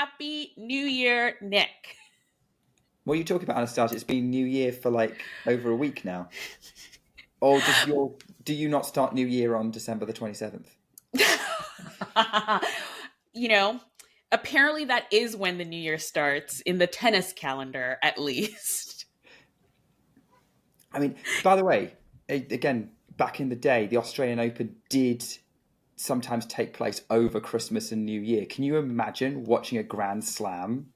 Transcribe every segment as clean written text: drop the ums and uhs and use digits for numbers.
Happy New Year, Nick. What are you talking about, Anastasia? It's been New Year for like over a week now. Or do you not start New Year on December the 27th? you know, Apparently that is when the new year starts in the tennis calendar, at least. I mean, by the way, again, back in the day, the Australian Open did sometimes take place over Christmas and New Year. Can you imagine watching a Grand Slam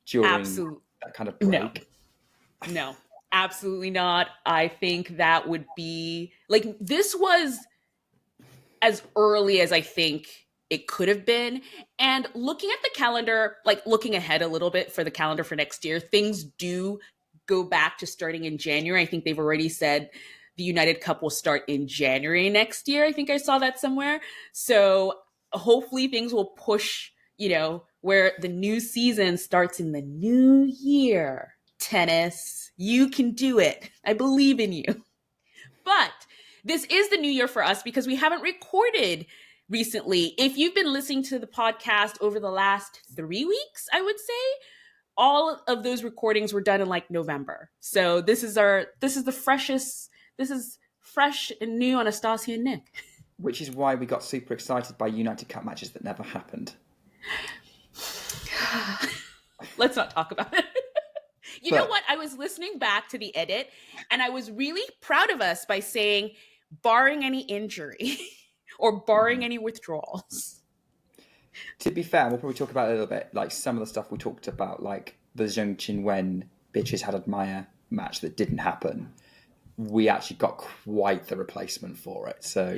during Absolutely. that kind of No, break? no, absolutely not. I think that would be like, this was as early as I think it could have been. And looking at the calendar, like looking ahead a little bit for the calendar for next year, things do go back to starting in January. I think they've already said the United Cup will start in January next year. I think I saw that somewhere. So hopefully things will push, where the new season starts in the new year. Tennis, you can do it. I believe in you. But this is the new year for us because we haven't recorded recently. If you've been listening to the podcast over the last 3 weeks, I would say all of those recordings were done in like November. So this is fresh and new Anastasia and Nick. Which is why we got super excited by United Cup matches that never happened. Let's not talk about it. You know what? I was listening back to the edit and I was really proud of us by saying, barring any injury or barring any withdrawals. To be fair, we'll probably talk about it a little bit. Like some of the stuff we talked about, like the Zheng Qinwen Bitches Had Admire match that didn't happen. We actually got quite the replacement for it. So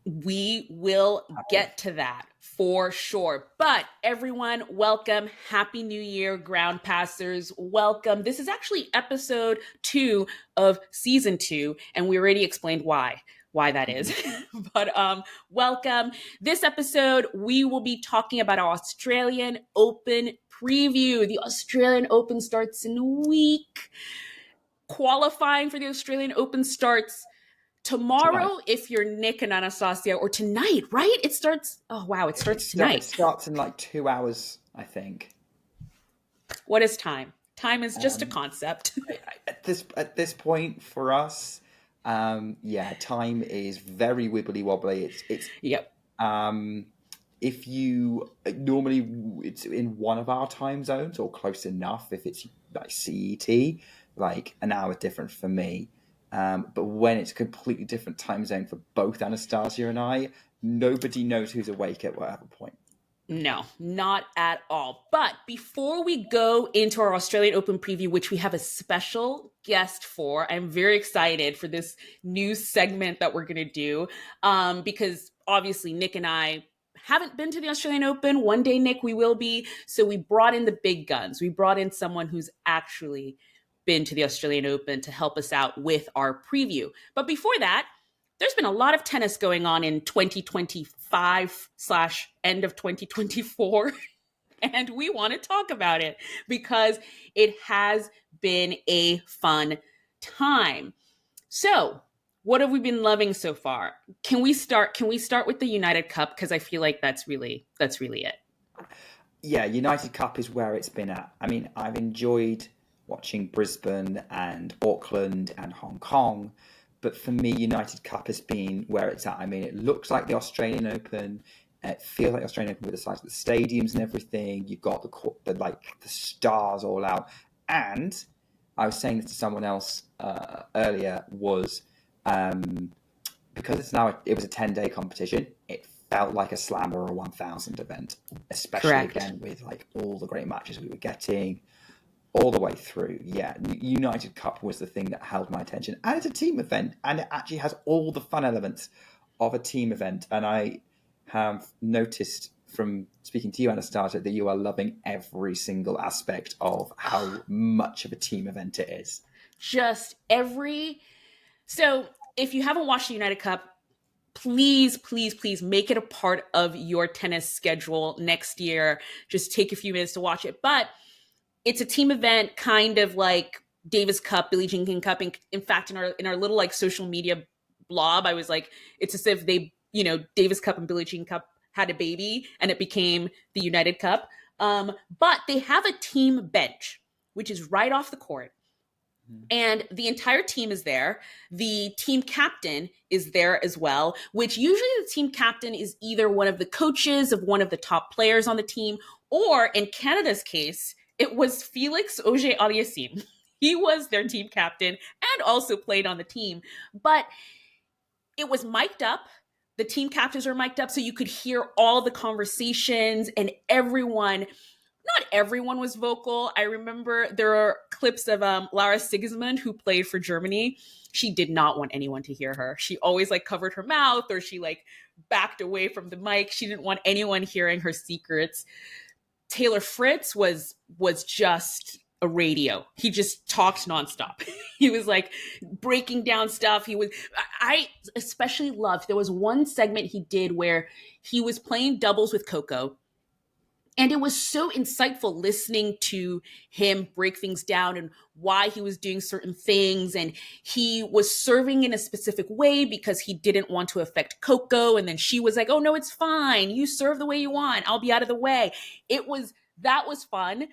we will get to that for sure. But everyone, welcome. Happy New Year, ground passers. Welcome. This is actually episode 2 of season 2, and we already explained why that is. But welcome. This episode, we will be talking about our Australian Open preview. The Australian Open starts in a week. Qualifying for the Australian Open starts tomorrow, if you're Nick and Anastasia, or tonight, right? It starts tonight. It starts in like 2 hours, I think. What is time? Time is just a concept. At this point for us, time is very wibbly wobbly. It's yep. If you normally it's in one of our time zones or close enough. If it's like CET, like an hour different for me. But when it's a completely different time zone for both Anastasia and I, nobody knows who's awake at whatever point. No, not at all. But before we go into our Australian Open preview, which we have a special guest for, I'm very excited for this new segment that we're going to do because obviously Nick and I haven't been to the Australian Open. One day, Nick, we will be. So we brought in the big guns. We brought in someone who's actually been to the Australian Open to help us out with our preview. But before that, there's been a lot of tennis going on in 2025/end of 2024. And we want to talk about it because it has been a fun time. So what have we been loving so far? Can we start with the United Cup? Because I feel like that's really it. Yeah, United Cup is where it's been at. I mean, I've enjoyed watching Brisbane and Auckland and Hong Kong. But for me, United Cup has been where it's at. I mean, it looks like the Australian Open. It feels like the Australian Open with the size of the stadiums and everything. You've got the stars all out. And I was saying this to someone else earlier, was because it was a 10-day competition, it felt like a Slam or a 1000 event, especially Correct. Again with like all the great matches we were getting. All the way through, yeah. United Cup was the thing that held my attention. And it's a team event, and it actually has all the fun elements of a team event. And I have noticed from speaking to you, Anastasia, that you are loving every single aspect of how much of a team event it is. So if you haven't watched the United Cup, please make it a part of your tennis schedule next year. Just take a few minutes to watch it. But it's a team event, kind of like Davis Cup, Billie Jean King Cup. In fact, in our little like social media blob, I was like, it's as if they, Davis Cup and Billie Jean Cup had a baby and it became the United Cup. But they have a team bench, which is right off the court. And the entire team is there. The team captain is there as well, which usually the team captain is either one of the coaches of one of the top players on the team, or in Canada's case, it was Felix Auger-Aliassime. He was their team captain and also played on the team. But it was mic'd up. The team captains were mic'd up so you could hear all the conversations, and not everyone was vocal. I remember there are clips of Lara Sigismund, who played for Germany. She did not want anyone to hear her. She always like covered her mouth, or she like backed away from the mic. She didn't want anyone hearing her secrets. Taylor Fritz was just a radio. He just talked nonstop. He was like breaking down stuff. I especially loved, there was one segment he did where he was playing doubles with Coco. And it was so insightful listening to him break things down and why he was doing certain things. And he was serving in a specific way because he didn't want to affect Coco. And then she was like, oh, no, it's fine. You serve the way you want. I'll be out of the way. That was fun.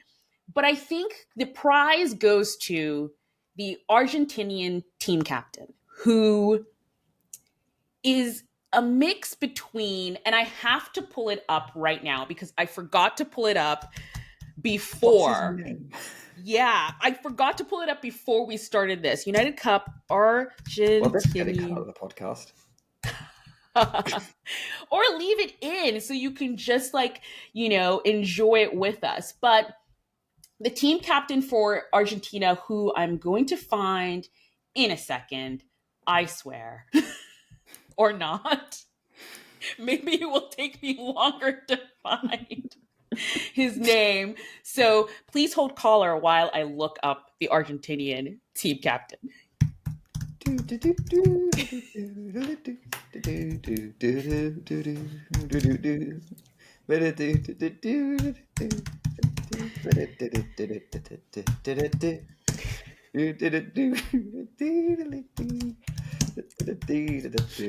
But I think the prize goes to the Argentinian team captain, who is a mix between, and I have to pull it up right now because I forgot to pull it up before. What's his name? Yeah, I forgot to pull it up before we started this. United Cup, Argentinian. Well, this is getting cut out of the podcast. Or leave it in so you can just enjoy it with us. But the team captain for Argentina, who I'm going to find in a second, I swear. Or not. Maybe it will take me longer to find his name. So please hold caller while I look up the Argentinian team captain.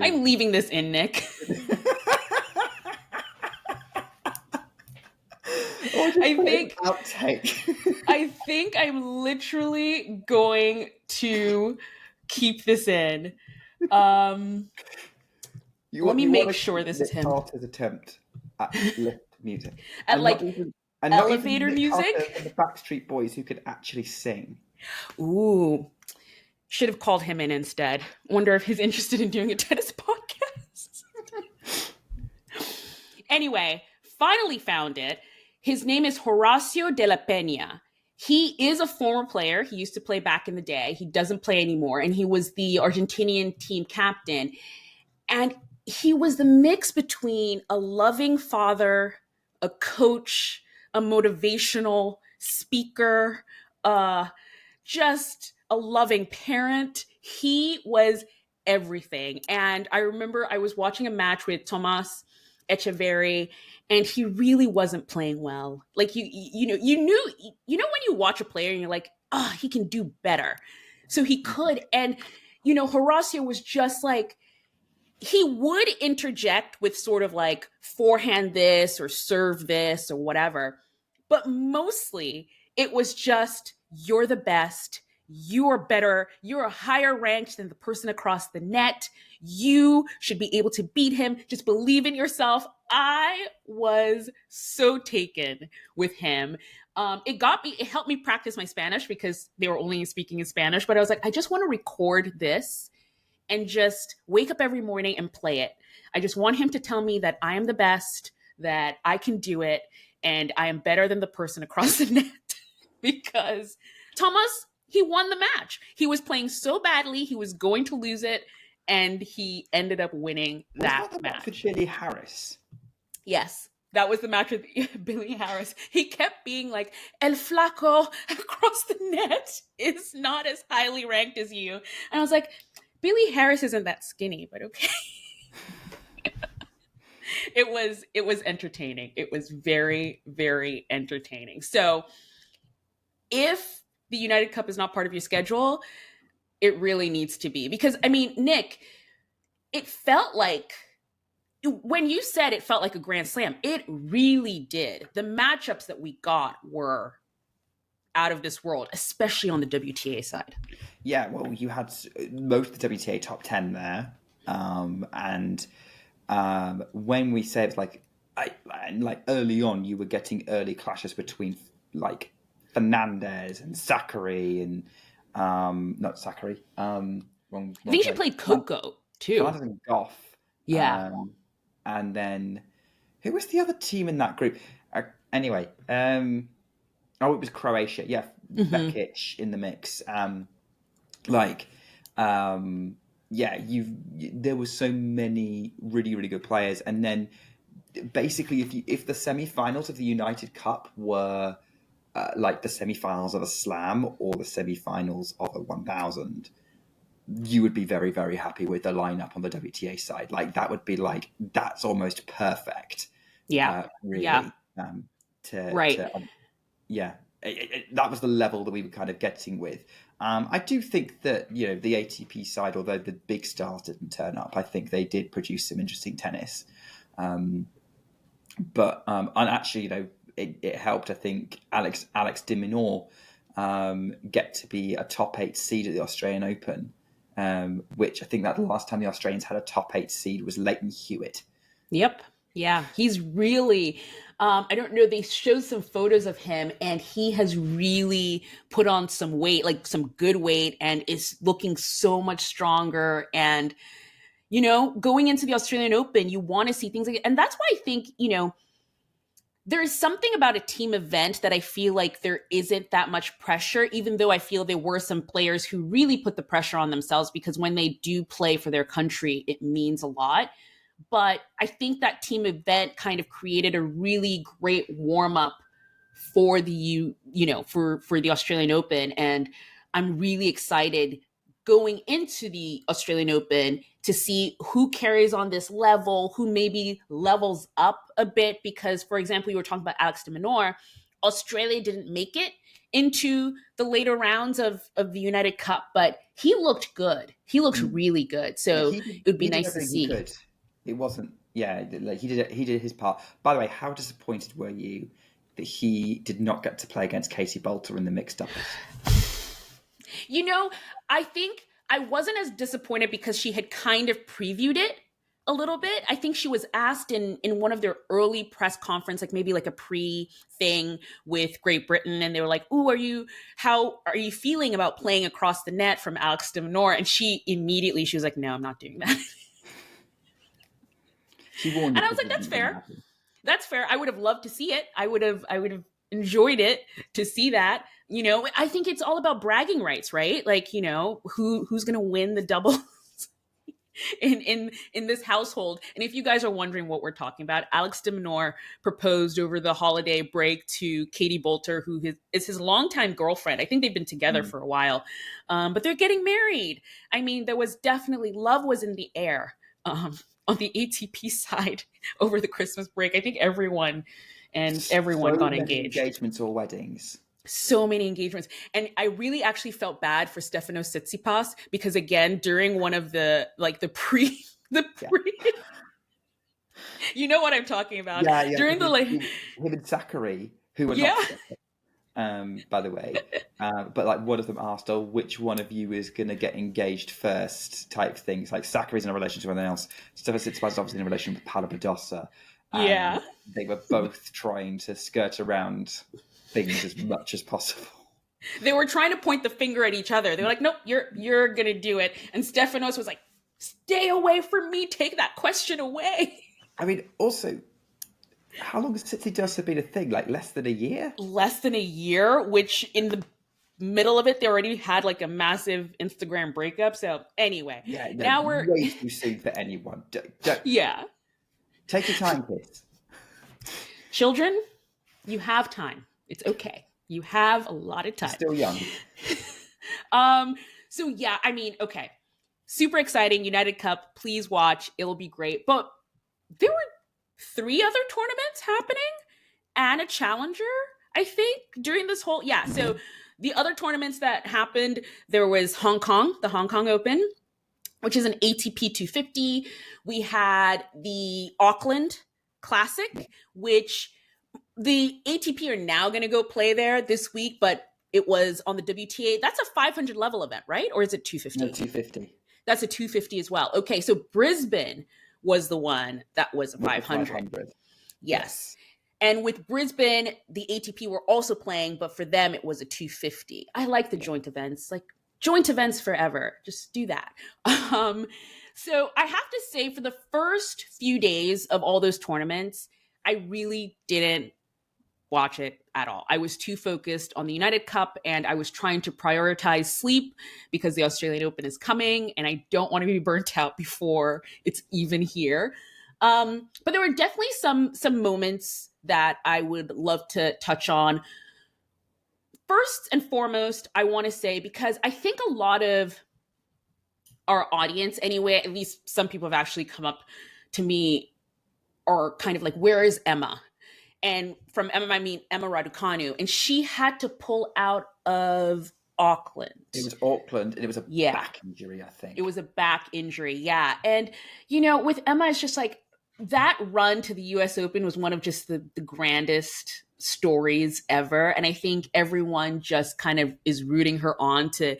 I'm leaving this in, Nick. I think I'm literally going to keep this in. Let me make sure this is him. Carter's attempt at lift music. At elevator music? And the Backstreet Boys who could actually sing. Ooh. Should have called him in instead. Wonder if he's interested in doing a tennis podcast. Anyway, finally found it. His name is Horacio de la Peña. He is a former player. He used to play back in the day. He doesn't play anymore. And he was the Argentinian team captain. And he was the mix between a loving father, a coach, a motivational speaker, just a loving parent. He was everything. And I remember I was watching a match with Tomas Echeverry, and he really wasn't playing well. Like you knew when you watch a player and you're like, oh, he can do better. So he could. And, Horacio was just like, he would interject with sort of like forehand this or serve this or whatever. But mostly it was just, you're the best. You are better. You're higher ranked than the person across the net. You should be able to beat him. Just believe in yourself. I was so taken with him. It helped me practice my Spanish because they were only speaking in Spanish. But I was like, I just want to record this and just wake up every morning and play it. I just want him to tell me that I am the best, that I can do it, and I am better than the person across the net. Because Thomas, he won the match. He was playing so badly, he was going to lose it, and he ended up winning that match. Was that Billy Harris? Yes, that was the match with Billy Harris. He kept being like, El Flaco across the net is not as highly ranked as you. And I was like, Billy Harris isn't that skinny, but okay. It was entertaining. It was very, very entertaining. So if the United Cup is not part of your schedule, it really needs to be. Because, Nick, it felt like when you said it felt like a grand slam, it really did. The matchups that we got were out of this world, especially on the WTA side. Yeah, well, you had most of the WTA top 10 there. And when we said, like early on, you were getting early clashes between, like, Fernandez and Zachary and, not Zachary, wrong I think she place. played Coco too. Fernandez and Goff. Yeah. And then, who was the other team in that group? Anyway, it was Croatia. Yeah, Bekic in the mix. Yeah, there were so many really, really good players, and then basically, if the semi-finals of the United Cup were like the semi-finals of a Slam or the semi-finals of a 1000, you would be very, very happy with the lineup on the WTA side. Like that would be like that's almost perfect. Yeah. Really. Yeah. Right. Yeah, that was the level that we were kind of getting with. I do think that the ATP side, although the big stars didn't turn up, I think they did produce some interesting tennis. But and actually, it helped. I think Alex de Minaur get to be a top 8 seed at the Australian Open, which I think that the last time the Australians had a top 8 seed was Leighton Hewitt. Yep. Yeah, he's really, I don't know, they showed some photos of him and he has really put on some weight, like some good weight, and is looking so much stronger. And, going into the Australian Open, you want to see things like, and that's why I think, there's something about a team event that I feel like there isn't that much pressure, even though I feel there were some players who really put the pressure on themselves because when they do play for their country, it means a lot. But I think that team event kind of created a really great warm up for for the Australian Open, and I'm really excited going into the Australian Open to see who carries on this level, who maybe levels up a bit. Because, for example, you were talking about Alex de Minaur. Australia didn't make it into the later rounds of the United Cup, but he looked good. He looked really good. Yeah, So it would be he did nice to everything he see. could. It wasn't. Yeah, like he did his part. By the way, how disappointed were you that he did not get to play against Katie Bolter in the mixed doubles? I think I wasn't as disappointed because she had kind of previewed it a little bit. I think she was asked in one of their early press conference, like maybe like a pre thing with Great Britain, and they were like, "Ooh, how are you feeling about playing across the net from Alex de Minaur?" And she was like, "No, I'm not doing that." She warned And you I was because like, it that's wasn't going to fair. happen. That's fair. I would have loved to see it. I would have enjoyed it to see that. I think it's all about bragging rights, right? Like, who's going to win the doubles in this household. And if you guys are wondering what we're talking about, Alex de Minaur proposed over the holiday break to Katie Bolter, who is his longtime girlfriend. I think they've been together for a while, but they're getting married. I mean, there was definitely love was in the air on the ATP side over the Christmas break. I think everyone So got many engaged. engagements or weddings. So many engagements. And I really actually felt bad for Stefano Tsitsipas because again, during one of the pre you know what I'm talking about. Yeah. During the Him and Zachary, who were not together, by the way. But like one of them asked, "Oh, which one of you is going to get engaged first?" type things. Like Zachary's in a relationship with anyone else. Stefano Tsitsipas is obviously in a relationship with Paula Badosa. Yeah. They were both trying to skirt around things as much as possible. They were trying to point the finger at each other. They were like, "Nope, you're gonna do it." And Stefanos was like, "Stay away from me. Take that question away." I mean, also, how long has Tsitsipas been a thing? Like less than a year? Less than a year, which in the middle of it, they already had like a massive Instagram breakup. So anyway, Yeah, no, now we're way too soon for anyone. yeah. Take your time, kids. Children, you have time. It's okay. You have a lot of time. Still young. So yeah, I mean, okay. Super exciting. United Cup. Please watch. It'll be great. But there were 3 other tournaments happening and a challenger, I think, during this whole so the other tournaments that happened, there was the Hong Kong Open. which is an ATP 250. We had the Auckland Classic, which the ATP are now going to go play there this week, but it was on the WTA. That's a 500 level event, right? Or is it No, 250? 250 That's a 250 as well. Okay, so Brisbane was the one that was a with the 500. 500. Yes. Yes. And with Brisbane, the ATP were also playing, but for them, it was a 250. I like the joint events, like joint events forever. Just do that. Um, so I have to say, for the first few days of all those tournaments, I really didn't watch it at all. I was too focused on the United Cup and I was trying to prioritize sleep because the Australian Open is coming and I don't want to be burnt out before it's even here. But there were definitely some moments that I would love to touch on. First and foremost, I want to say, because I think a lot of our audience, anyway, at least some people have actually come up to me, are kind of like, where is Emma? And from Emma, I mean Emma Raducanu. And she had to pull out of Auckland. It was Auckland, and it was a Yeah. back injury, I It think. was a back injury. Yeah. And, with Emma, it's just like that run to the US Open was one of just the grandest stories ever. And I think everyone just kind of is rooting her on to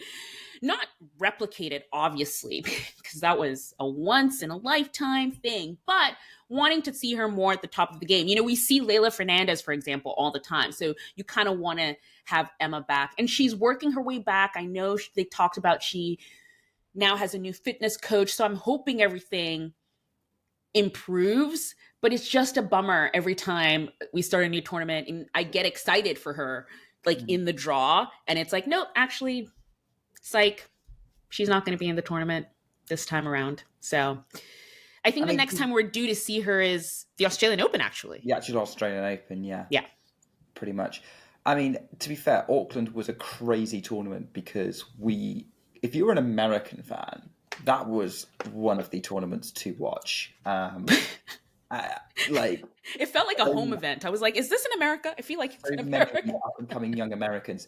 not replicate it, obviously, because that was a once in a lifetime thing, but wanting to see her more at the top of the game. We see Leylah Fernandez, for example, all the time. So you kind of want to have Emma back. And she's working her way back. I know they talked about she now has a new fitness coach. So I'm hoping everything improves, but it's just a bummer every time we start a new tournament and I get excited for her, like Mm. in the draw. And it's like, nope, actually, psych, she's not going to be in the tournament this time around. So I I think the mean, next time we're due to see her is the Australian Open, actually. the actual Australian Open, yeah, Yeah. pretty much. I mean, to be fair, Auckland was a crazy tournament because if you were an American fan, that was one of the tournaments to watch. Like It felt like a home so, event. I was like, is this in America? I feel like it's so in many of America. the up and coming young Americans.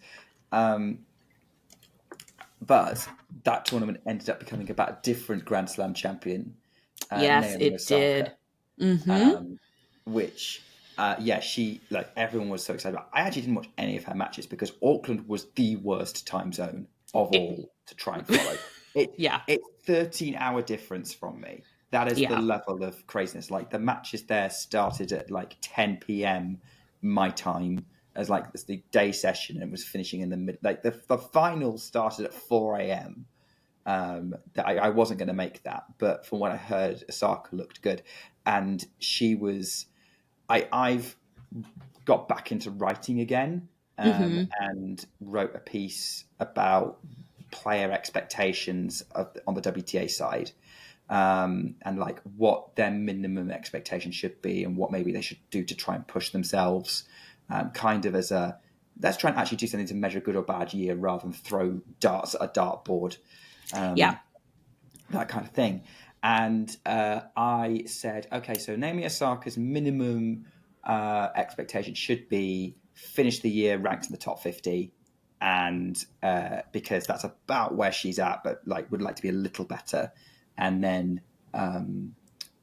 Um, but that tournament ended up becoming about a different Grand Slam champion, Yes, Naomi it did. Osaka, Mm-hmm. um, which, yeah, she, like, everyone was so excited about. I actually didn't watch any of her matches because Auckland was the worst time zone of It, all to try and follow. yeah. It's 13-hour difference from me. That is the Yeah. level of craziness. Like, the matches there started at like 10 p.m. my time as like the day session and was finishing in the mid. Like the final started at 4 a.m. That I wasn't going to make that, but from what I heard, Osaka looked good, and she was. I've got back into writing again, Mm-hmm. and wrote a piece about player expectations on the WTA side, and like what their minimum expectation should be, and what maybe they should do to try and push themselves, kind of as a let's try and actually do something to measure a good or bad year rather than throw darts at a dartboard, Yeah. that kind of thing. And I said, okay, so Naomi Osaka's minimum expectation should be finish the year ranked in the top 50, and because that's about where she's at, but like would like to be a little better. And then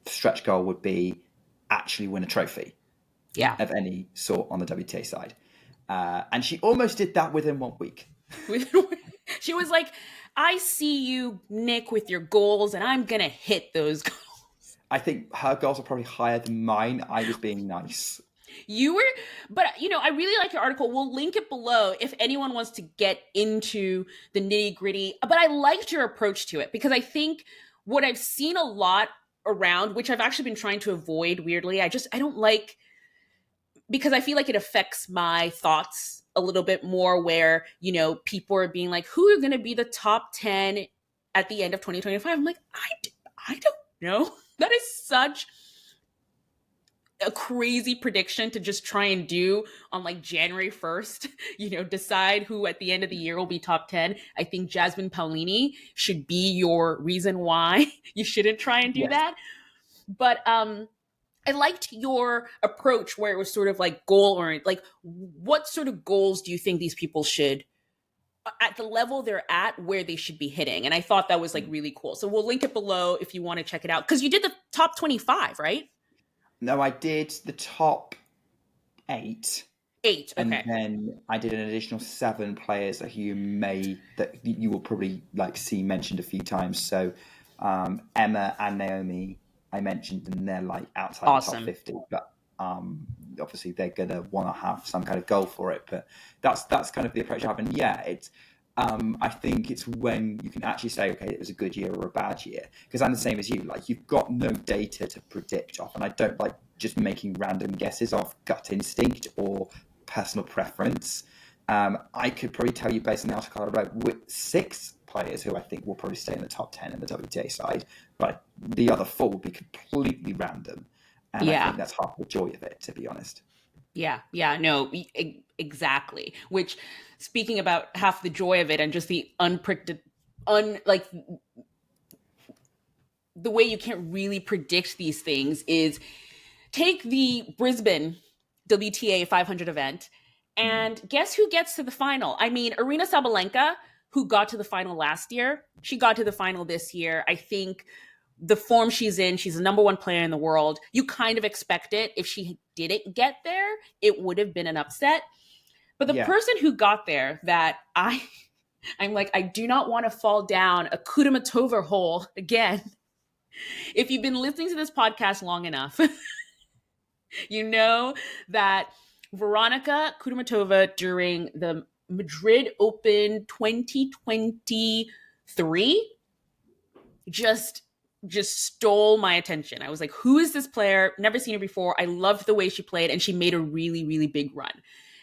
stretch goal would be actually win a trophy Yeah. of any sort on the WTA side. And she almost did that within 1 week. She was like, I see you, Nick, with your goals, and I'm going to hit those goals. I think her goals are probably higher than mine. I was being nice. You were, but I really like your article. We'll link it below if anyone wants to get into the nitty gritty. But I liked your approach to it because I think what I've seen a lot around, which I've actually been trying to avoid weirdly, I don't like, because I feel like it affects my thoughts a little bit more where, people are being like, who are going to be the top 10 at the end of 2025? I'm like, I don't know. That is such a crazy prediction to just try and do on like January 1st, decide who at the end of the year will be top 10. I think Jasmine Paolini should be your reason why you shouldn't try and do Yes. that. But I liked your approach where it was sort of like goal oriented. Like, what sort of goals do you think these people should at the level they're at where they should be hitting. And I thought that was like really cool. So we'll link it below if you want to check it out. Because you did the top 25, right? No, I did the top 8. Eight. And Okay. then I did an additional 7 players that you will probably like see mentioned a few times. So Emma and Naomi I mentioned, and they're like outside the top Awesome. 50. But obviously they're gonna want to have some kind of goal for it. But that's kind of the approach I have. And yeah, it's I think it's when you can actually say, okay, it was a good year or a bad year. Because I'm the same as you. Like you've got no data to predict off, and I don't like just making random guesses off gut instinct or personal preference. I could probably tell you based on the article I wrote with 6 players who I think will probably stay in the top 10 in the WTA side, but the other 4 will be completely random. And I Yeah. think that's half the joy of it, to be honest. Yeah. Yeah. No, exactly. Which, speaking about half the joy of it and just the unpredicted, like the way you can't really predict these things is take the Brisbane WTA 500 event Mm. and guess who gets to the final? I mean, Arina Sabalenka, who got to the final last year, she got to the final this year. I think the form she's in, she's the number 1 player in the world. You kind of expect it. If she didn't get there, it would have been an upset. But the Yeah. person who got there that I'm like, I do not want to fall down a Kudermetova hole again. If you've been listening to this podcast long enough, you know that Veronika Kudermetova during the Madrid Open 2023 just stole my attention. I was like, who is this player? Never seen her before. I loved the way she played and she made a really, really big run.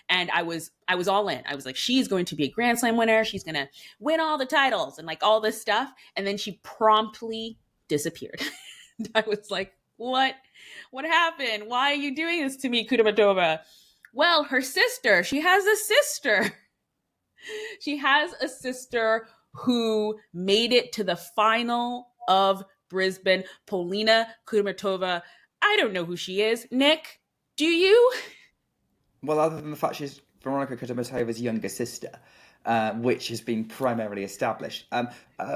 And I was all in. I was like, she's going to be a Grand Slam winner. She's going to win all the titles and like all this stuff. And then she promptly disappeared. I was like, what? What happened? Why are you doing this to me, Kudermetova? Well, her sister. She has a sister. She has a sister who made it to the final of Brisbane, Polina Kudermetova. I don't know who she is. Nick, do you? Well, other than the fact she's Veronika Kudermetova's younger sister, which has been primarily established.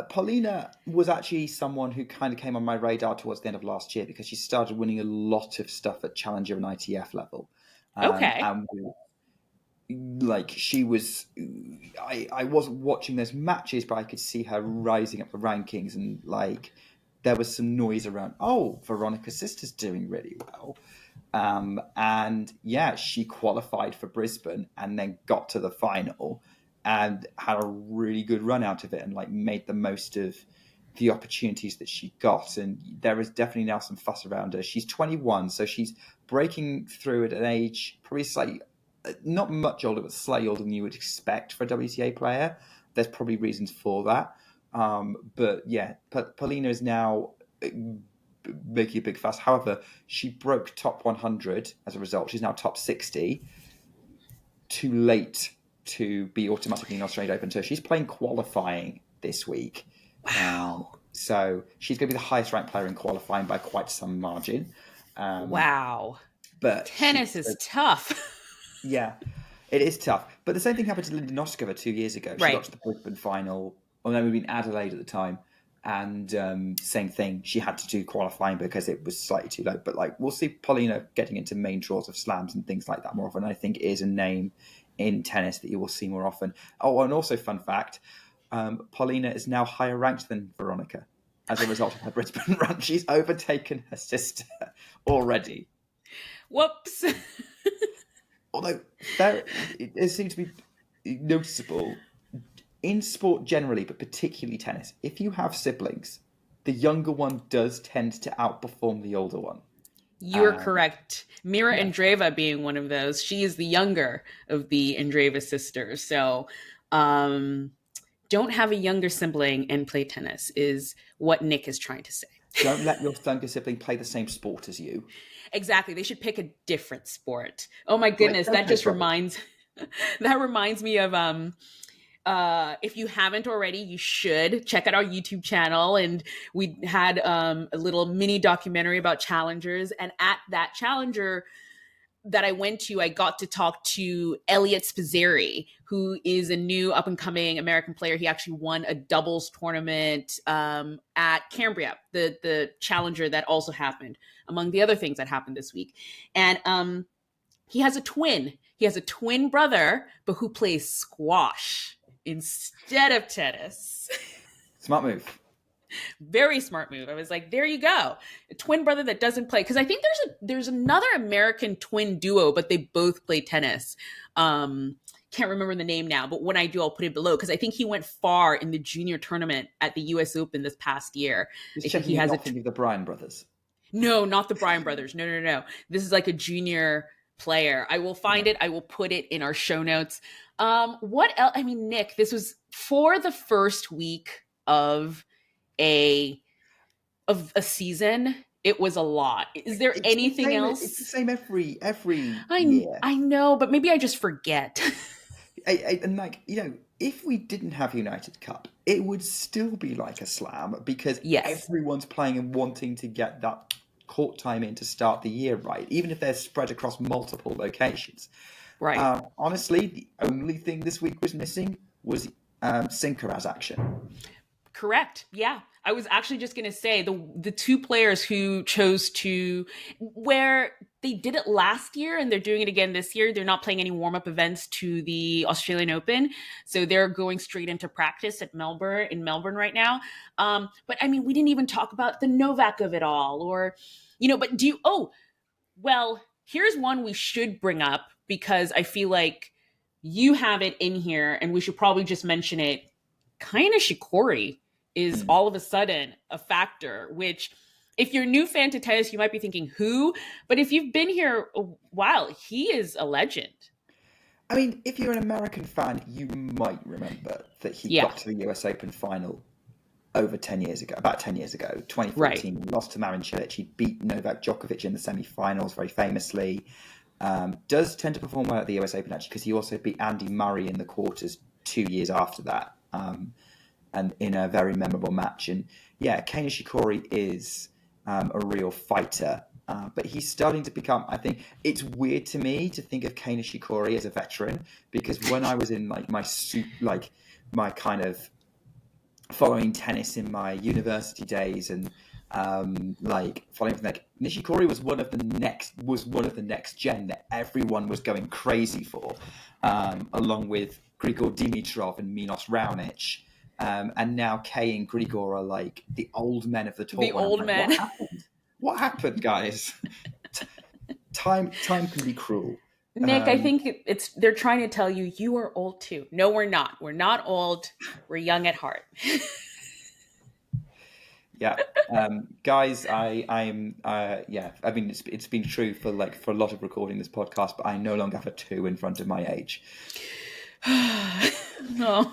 Paulina was actually someone who kind of came on my radar towards the end of last year because she started winning a lot of stuff at Challenger and ITF level. Okay. And like she was, I wasn't watching those matches, but I could see her rising up the rankings, and like there was some noise around. Oh, Veronica's sister's doing really well. And yeah, she qualified for Brisbane and then got to the final and had a really good run out of it and like made the most of the opportunities that she got. And there is definitely now some fuss around her. She's 21, so she's breaking through at an age probably slightly, not much older, but slightly older than you would expect for a WTA player. There's probably reasons for that. But yeah, Paulina is now making a big fuss. However, she broke top 100 as a result. She's now top 60. Too late to be automatically in Australian Open Tour. She's playing qualifying this week. Wow. So she's going to be the highest ranked player in qualifying by quite some margin. Wow. But Tennis is tough. yeah, it is tough. But the same thing happened to Linda Noskova 2 years ago. She got Right. to the Brisbane final, or no, maybe in Adelaide at the time. And same thing, she had to do qualifying because it was slightly too low. But like we'll see Paulina getting into main draws of slams and things like that more often. I think it is a name in tennis that you will see more often. Oh, and also fun fact, Paulina is now higher ranked than Veronica as a result of her Brisbane run. She's overtaken her sister already. Whoops. Although it seems to be noticeable in sport generally, but particularly tennis, if you have siblings, the younger one does tend to outperform the older one. You're Um, correct. Mira yeah, Andreeva being one of those. She is the younger of the Andreeva sisters. So, um, don't have a younger sibling and play tennis is what Nick is trying to say. don't let your younger sibling play the same sport as you. Exactly. They should pick a different sport. Oh my Like goodness, that tennis, just Robert. reminds that reminds me of if you haven't already, you should check out our YouTube channel. And we had a little mini documentary about challengers. And at that challenger that I went to, I got to talk to Elliot Spizzeri, who is a new up and coming American player. He actually won a doubles tournament at Cambria, the challenger that also happened, among the other things that happened this week. And he has a twin. He has a twin brother, but who plays squash instead of tennis. Smart move. Very smart move. I was like, there you go. A twin brother that doesn't play. Because I think there's another American twin duo, but they both play tennis. Can't remember the name now, but when I do, I'll put it below, because I think he went far in the junior tournament at the US Open this past year. Just I think checking he you're has not thinking of the Bryan brothers. No, not the Bryan brothers. No. This is like a junior player. I will find it. I will put it in our show notes. What else? I mean, Nick, this was for the first week of a season. It was a lot. Is there anything else? It's the same every year. I know, but maybe I just forget. And like, if we didn't have United Cup, it would still be like a slam, because Yes. everyone's playing and wanting to get that court time in to start the year right, even if they're spread across multiple locations. Right. Honestly, the only thing this week was missing was Sinkeras action. Correct. Yeah. I was actually just going to say the two players who chose to, where they did it last year and they're doing it again this year, they're not playing any warm-up events to the Australian Open. So they're going straight into practice in Melbourne right now. But I mean, we didn't even talk about the Novak of it all, or, but well, here's one we should bring up, because I feel like you have it in here and we should probably just mention it. Kaina Shikori is all of a sudden a factor, which, if you're a new fan to tennis, you might be thinking, who? But if you've been here a while, he is a legend. I mean, if you're an American fan, you might remember that he got to the US Open final over 10 years ago, about 10 years ago, 2014. Right. He lost to Marin Cilic. He beat Novak Djokovic in the semi-finals very famously. Does tend to perform well at the US Open, actually, because he also beat Andy Murray in the quarters 2 years after that. And in a very memorable match. And yeah, Kaina Shikori is a real fighter, but he's starting to become, I think, it's weird to me to think of Kaina Shikori as a veteran, because when I was in my kind of following tennis in my university days and following from Nishikori was one of the next gen that everyone was going crazy for, along with Grigor Dimitrov and Milos Raonic. And now Kay and Grigor are like the old men of the tour. The old men. What happened, guys? Time can be cruel. Nick, I think they're trying to tell you, you are old too. No, we're not. We're not old. We're young at heart. Yeah, guys, I'm I mean, it's been true for a lot of recording this podcast, but I no longer have a 2 in front of my age. No.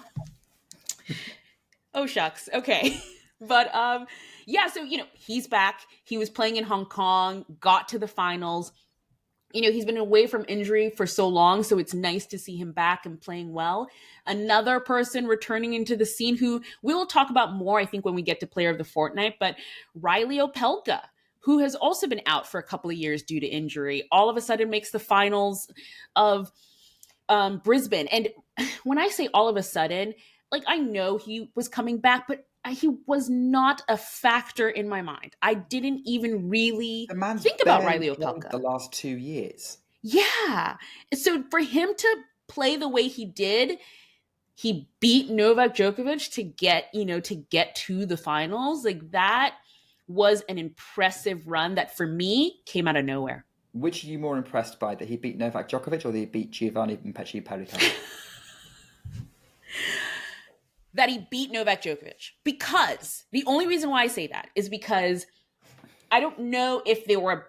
Oh, shucks. Okay. But so he's back. He was playing in Hong Kong, got to the finals. He's been away from injury for so long, so it's nice to see him back and playing well. Another person returning into the scene who we will talk about more, I think, when we get to Player of the Fortnight, but Riley Opelka, who has also been out for a couple of years due to injury, all of a sudden makes the finals of Brisbane. And when I say all of a sudden, I know he was coming back, but he was not a factor in my mind. I didn't even really think about Riley Opelka the last 2 years. Yeah. So for him to play the way he did, he beat Novak Djokovic to get to the finals. That was an impressive run that for me came out of nowhere. Which are you more impressed by, that he beat Novak Djokovic or that he beat Giovanni Pericard? That he beat Novak Djokovic. Because the only reason why I say that is because I don't know if they were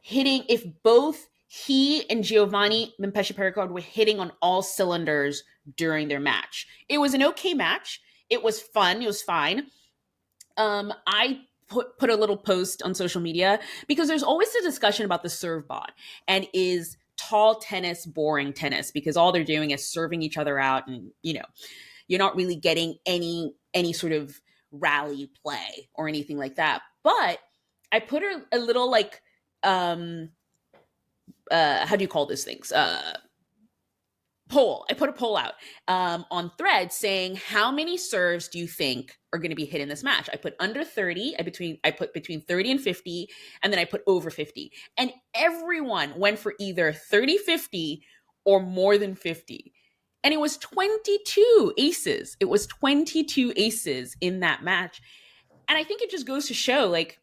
hitting, if both he and Giovanni Pericard were hitting on all cylinders during their match. It was an okay match. It was fun. It was fine. I put a little post on social media because there's always a discussion about the serve bot and is tall tennis boring tennis, because all they're doing is serving each other out, and you're not really getting any sort of rally play or anything like that. But I put a little how do you call these things? Poll. I put a poll out on Thread saying how many serves do you think are going to be hit in this match? I put under 30. I put between 30 and 50, and then I put over 50. And everyone went for either 30, 50, or more than 50. And it was 22 aces. It was 22 aces in that match. And I think it just goes to show, like,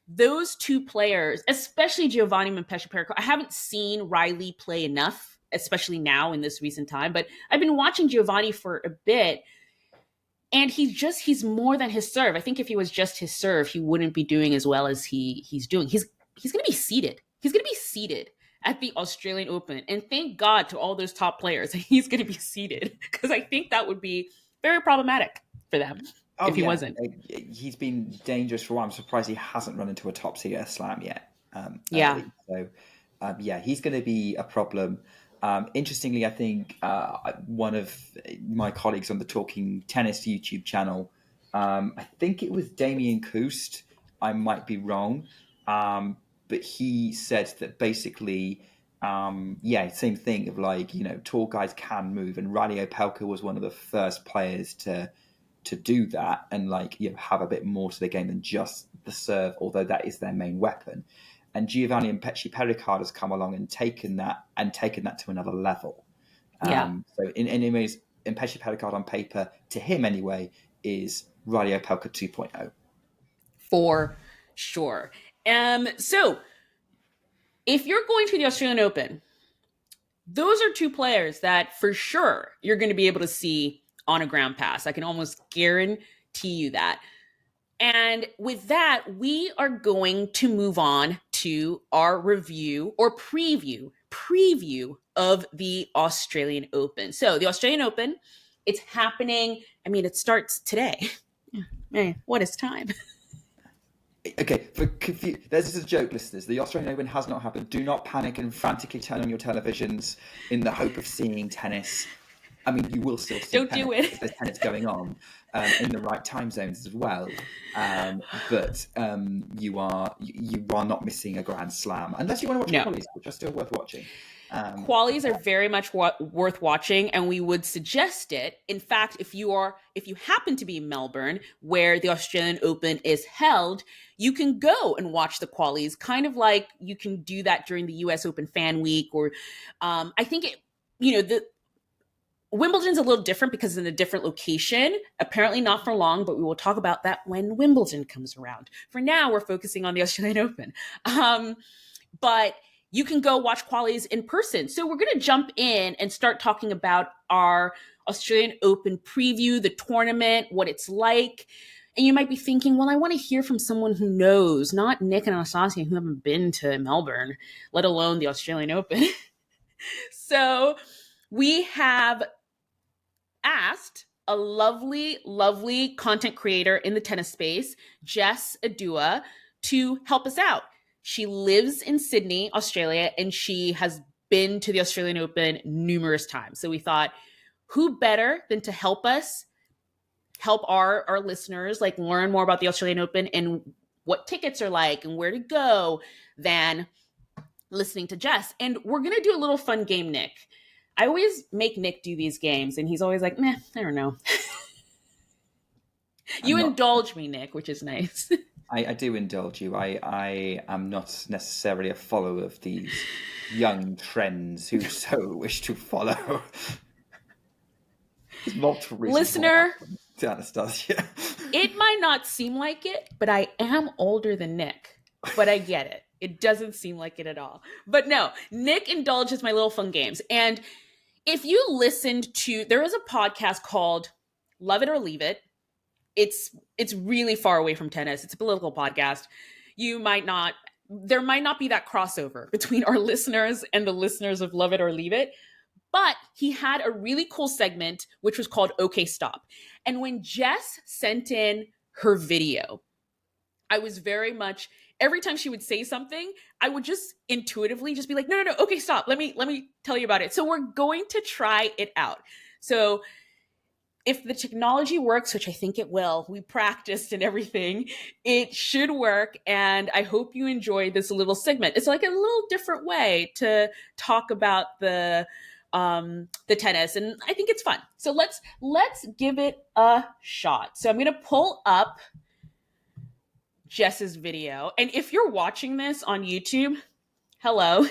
those two players, especially Giovanni Pesce-Perico. I haven't seen Riley play enough, especially now in this recent time, but I've been watching Giovanni for a bit, and he's more than his serve. I think if he was just his serve, he wouldn't be doing as well as he's doing. He's going to be seated. He's going to be seated at the Australian Open, and thank God to all those top players that he's going to be seated, because I think that would be very problematic for them. Oh, if he yeah. wasn't. He's been dangerous for a while. I'm surprised he hasn't run into a top tier slam yet. Yeah. Early. So, yeah, he's going to be a problem. Interestingly, I think one of my colleagues on the Talking Tennis YouTube channel, I think it was Damien Koost, I might be wrong, but he said that basically, yeah, same thing of like, you know, tall guys can move, and Riley Opelka was one of the first players to do that and like, you know, have a bit more to the game than just the serve, although that is their main weapon. And Giovanni and Pesce-Perico has come along and taken that to another level. Yeah. So in anyways, in Pesce-Perico on paper, to him anyway, is Riley Opelka 2.0. For sure. So if you're going to the Australian Open, those are two players that for sure you're going to be able to see on a ground pass. I can almost guarantee you that. And with that, we are going to move on to our review or preview of the Australian Open. So the Australian Open, it's happening. I mean, it starts today. Man, what is time? Okay, there's just a joke, listeners. The Australian Open has not happened. Do not panic and frantically turn on your televisions in the hope of seeing tennis. I mean, you will still see Don't do it. if there's tennis going on in the right time zones as well. But you are not missing a Grand Slam unless you want to watch qualies, which are still worth watching. Qualies are very much worth watching, and we would suggest it. In fact, if you happen to be in Melbourne, where the Australian Open is held, you can go and watch the qualies, kind of like you can do that during the US Open Fan Week, or I think the Wimbledon's a little different because it's in a different location. Apparently not for long, but we will talk about that when Wimbledon comes around. For now, we're focusing on the Australian Open. But you can go watch qualies in person. So we're going to jump in and start talking about our Australian Open preview, the tournament, what it's like. And you might be thinking, well, I want to hear from someone who knows, not Nick and Anastasia, who haven't been to Melbourne, let alone the Australian Open. So we have asked a lovely, lovely content creator in the tennis space, Jess Adjua, to help us out. She lives in Sydney, Australia, and she has been to the Australian Open numerous times. So we thought, who better than to help us, help our listeners like learn more about the Australian Open and what tickets are like and where to go than listening to Jess. And we're going to do a little fun game, Nick. I always make Nick do these games, and he's always like, meh, I don't know. You indulge me, Nick, which is nice. I do indulge you. I am not necessarily a follower of these young trends who so wish to follow. There's multiple reasons. Listener, to Anastasia. It might not seem like it, but I am older than Nick. But I get it. It doesn't seem like it at all. But no, Nick indulges my little fun games. And if you listened to, there is a podcast called Love It or Leave It. It's really far away from tennis. It's a political podcast. There might not be that crossover between our listeners and the listeners of Love It or Leave It. But he had a really cool segment, which was called Okay Stop. And when Jess sent in her video, I was very much, every time she would say something, I would just intuitively just be like, no, okay, stop. Let me tell you about it. So we're going to try it out. So if the technology works, which I think it will, we practiced and everything, it should work. And I hope you enjoy this little segment. It's like a little different way to talk about the tennis, and I think it's fun. So let's give it a shot. So I'm gonna pull up Jess's video, and if you're watching this on YouTube, hello,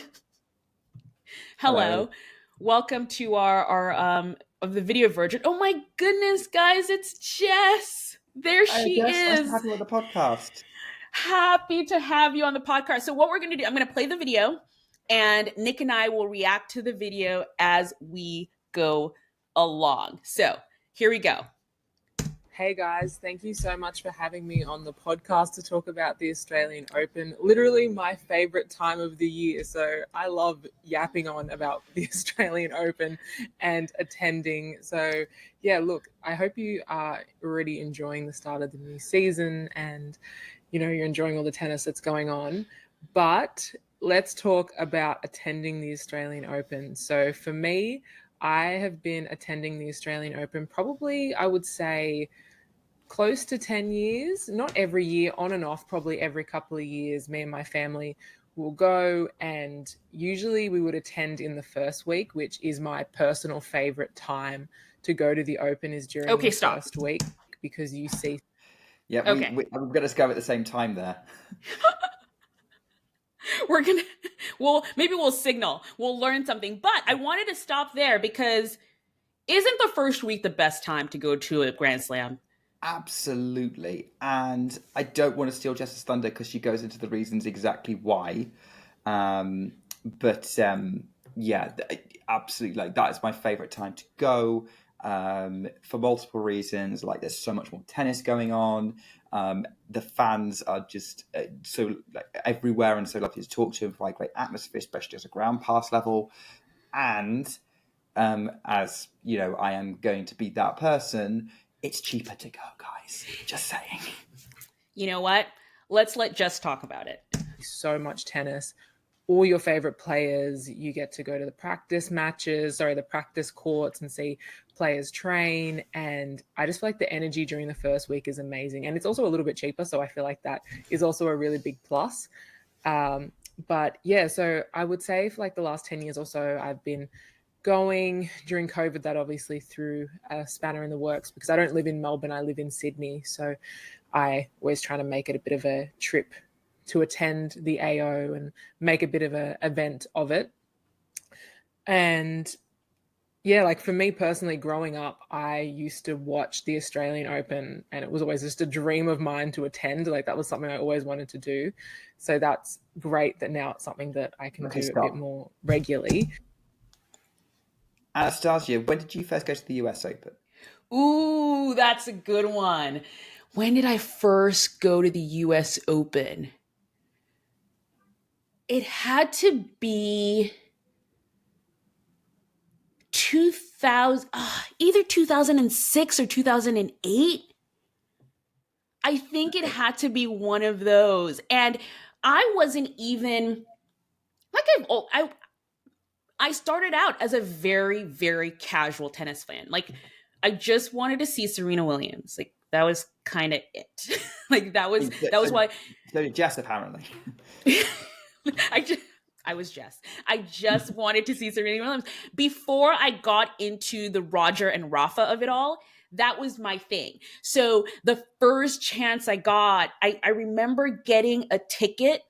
Hello. hello, welcome to our of the video version. Oh my goodness, guys, it's Jess. There Hi, she Jess. Nice to is. have you on the podcast. Happy to have you on the podcast. So what we're going to do, I'm going to play the video, and Nick and I will react to the video as we go along. So here we go. Hey guys, thank you so much for having me on the podcast to talk about the Australian Open. Literally my favorite time of the year. So I love yapping on about the Australian Open and attending. So yeah, look, I hope you are already enjoying the start of the new season and you're enjoying all the tennis that's going on. But let's talk about attending the Australian Open. So for me, I have been attending the Australian Open probably, I would say, close to 10 years. Not every year, on and off, probably every couple of years, me and my family will go, and usually we would attend in the first week, which is my personal favorite time to go to the Open, is during the first week, because you see... Yeah, we've got us go at the same time there. We're gonna, well, maybe we'll signal. We'll learn something. But I wanted to stop there because isn't the first week the best time to go to a Grand Slam? Absolutely. And I don't want to steal Jess's thunder because she goes into the reasons exactly why. Yeah, absolutely. Like, that is my favorite time to go. For multiple reasons. Like, there's so much more tennis going on. The fans are just so like everywhere and so lovely to talk to, and provide great atmosphere, especially at a ground pass level. And as you know, I am going to be that person. It's cheaper to go, guys. Just saying. You know what? Let's let Jess talk about it. So much tennis. All your favorite players, you get to go to the practice courts and see players train. And I just feel like the energy during the first week is amazing. And it's also a little bit cheaper. So I feel like that is also a really big plus. But yeah, so I would say for like the last 10 years or so, I've been going. During COVID, that obviously threw a spanner in the works because I don't live in Melbourne, I live in Sydney. So I always try to make it a bit of a trip to attend the AO and make a bit of an event of it. And yeah, like for me personally, growing up, I used to watch the Australian Open, and it was always just a dream of mine to attend. Like, that was something I always wanted to do. So that's great that now it's something that I can do a bit more regularly. Anastasia, when did you first go to the US Open? Ooh, that's a good one. When did I first go to the US Open? It had to be 2000, either 2006 or 2008. I think it had to be one of those. And I wasn't even like I started out as a very, very casual tennis fan. Like, I just wanted to see Serena Williams. Like, that was kind of it. Like, that was why. So did Jess, apparently. I was Jess. I just wanted to see Serena Williams. Before I got into the Roger and Rafa of it all, that was my thing. So the first chance I got, I remember getting a ticket.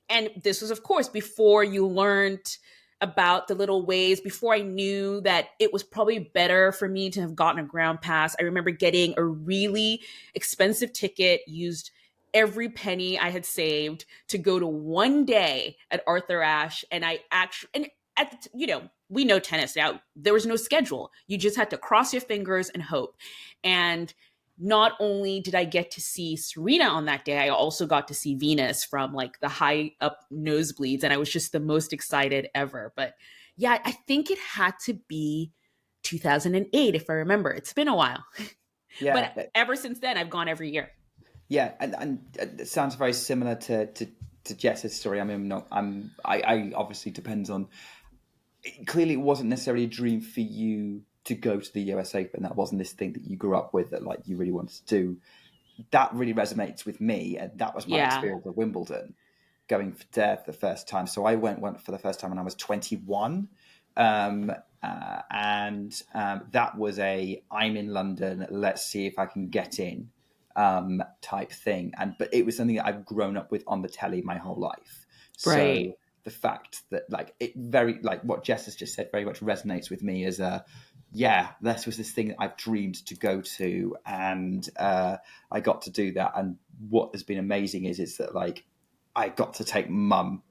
And this was, of course, before you learned about the little ways, before I knew that it was probably better for me to have gotten a ground pass. I remember getting a really expensive ticket, used every penny I had saved to go to one day at Arthur Ashe. And I actually, and at the, we know tennis now, there was no schedule. You just had to cross your fingers and hope. And not only did I get to see Serena on that day, I also got to see Venus from like the high up nosebleeds. And I was just the most excited ever. But yeah, I think it had to be 2008, if I remember. It's been a while. Yeah. But ever since then, I've gone every year. Yeah, and it sounds very similar to Jess's story. I mean, I obviously depends on. Clearly, it wasn't necessarily a dream for you to go to the US Open. That wasn't this thing that you grew up with that like you really wanted to do. That really resonates with me, and that was my Yeah. experience of Wimbledon, going there for the first time. So I went for the first time when I was 21, and that was I'm in London, let's see if I can get in type thing. But it was something that I've grown up with on the telly my whole life. Right. So the fact that like what Jess has just said very much resonates with me as this was this thing that I've dreamed to go to, and I got to do that. And what has been amazing is that like I got to take mum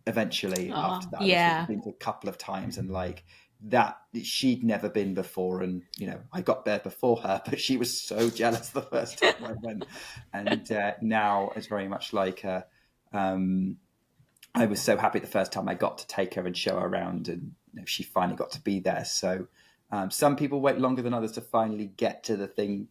eventually after that. Yeah. I've been to a couple of times, and like that she'd never been before, and I got there before her, but she was so jealous the first time I went. And now it's very much like I was so happy the first time I got to take her and show her around, and she finally got to be there. So some people wait longer than others to finally get to the thing,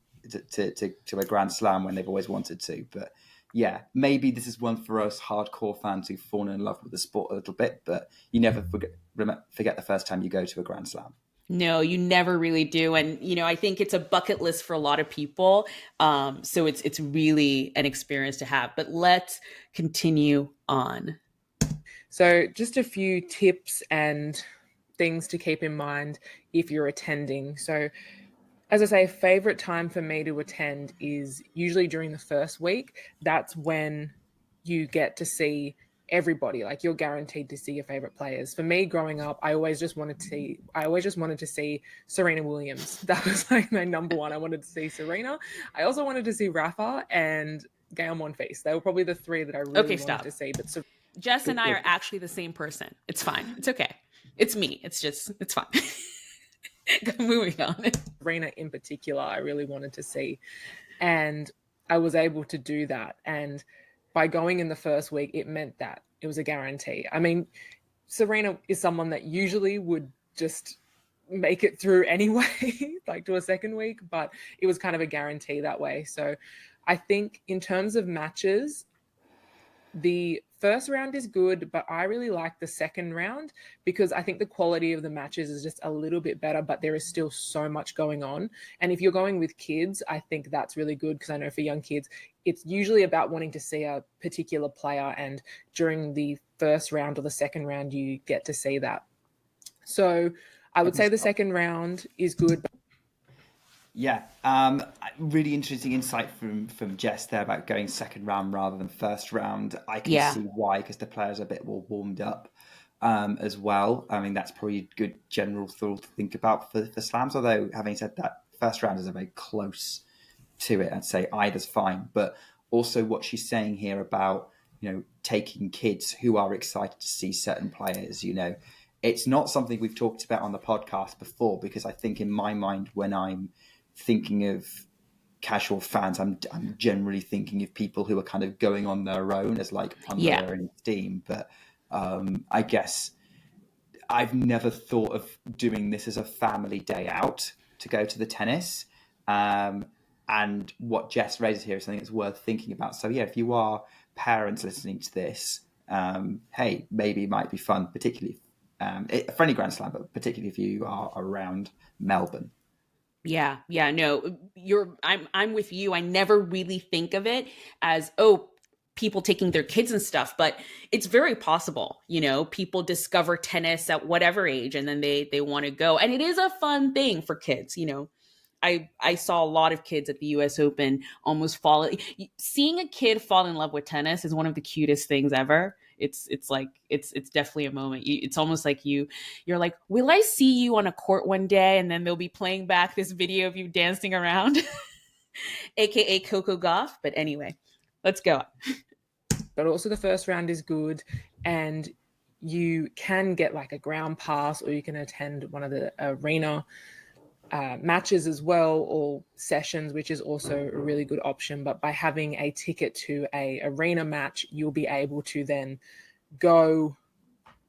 to a Grand Slam when they've always wanted to. But yeah, maybe this is one for us hardcore fans who've fallen in love with the sport a little bit, but you never forget the first time you go to a Grand Slam. No, you never really do. And, I think it's a bucket list for a lot of people. So it's really an experience to have. But let's continue on. So just a few tips and things to keep in mind if you're attending. So as I say, a favorite time for me to attend is usually during the first week. That's when you get to see everybody. Like, you're guaranteed to see your favorite players. For me, growing up, I always just wanted to see Serena Williams. That was like my number one. I wanted to see Serena. I also wanted to see Rafa and Gael Monfils. They were probably the three that I really wanted to see. But Jess and I are actually the same person. It's fine. It's okay. It's me. It's fine. Moving on. Serena in particular, I really wanted to see. And I was able to do that. And by going in the first week, it meant that it was a guarantee. I mean, Serena is someone that usually would just make it through anyway, like to a second week, but it was kind of a guarantee that way. So I think in terms of matches, the first round is good, but I really like the second round because I think the quality of the matches is just a little bit better, but there is still so much going on. And if you're going with kids, I think that's really good because I know for young kids, it's usually about wanting to see a particular player. And during the first round or the second round, you get to see that. So I would say the second round is good. Yeah, really interesting insight from Jess there about going second round rather than first round. I can see why, because the players are a bit more warmed up as well. I mean, that's probably a good general thought to think about for slams. Although, having said that, first rounders are very close to it. I'd say either's fine. But also what she's saying here about, taking kids who are excited to see certain players, it's not something we've talked about on the podcast before, because I think in my mind, when I'm thinking of casual fans, I'm generally thinking of people who are kind of going on their own as like under their own steam. But I guess I've never thought of doing this as a family day out to go to the tennis. And what Jess raises here is something that's worth thinking about. So yeah, if you are parents listening to this, hey, maybe it might be fun, particularly for any Grand Slam, but particularly if you are around Melbourne. Yeah, no, I'm with you. I never really think of it as, people taking their kids and stuff, but it's very possible. People discover tennis at whatever age, and then they want to go, and it is a fun thing for kids. I saw a lot of kids at the US Open almost seeing a kid fall in love with tennis is one of the cutest things ever. It's definitely a moment. It's almost like you're like, will I see you on a court one day? And then they'll be playing back this video of you dancing around, aka Coco Gauff. But anyway, let's go. But also the first round is good, and you can get like a ground pass, or you can attend one of the arena matches as well, or sessions, which is also a really good option. But by having a ticket to a arena match, you'll be able to then go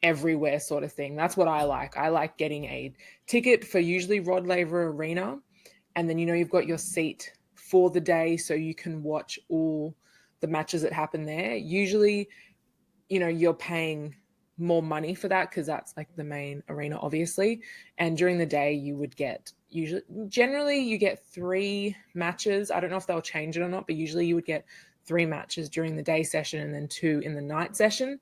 everywhere, sort of thing. That's what I like. I like getting a ticket for usually Rod Laver Arena, and then you've got your seat for the day, so you can watch all the matches that happen there. Usually, you're paying more money for that because that's like the main arena, obviously. And during the day, you generally you get 3 matches. I don't know if they'll change it or not, but usually you would get 3 matches during the day session and then 2 in the night session.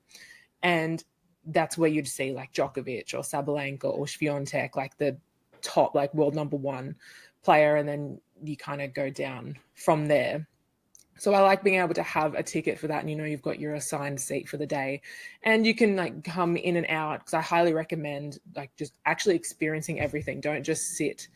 And that's where you'd see like Djokovic or Sabalenka or Swiatek, like the top, like world number 1 player. And then you kind of go down from there. So I like being able to have a ticket for that, and you've got your assigned seat for the day, and you can like come in and out, because I highly recommend like just actually experiencing everything. Don't just sit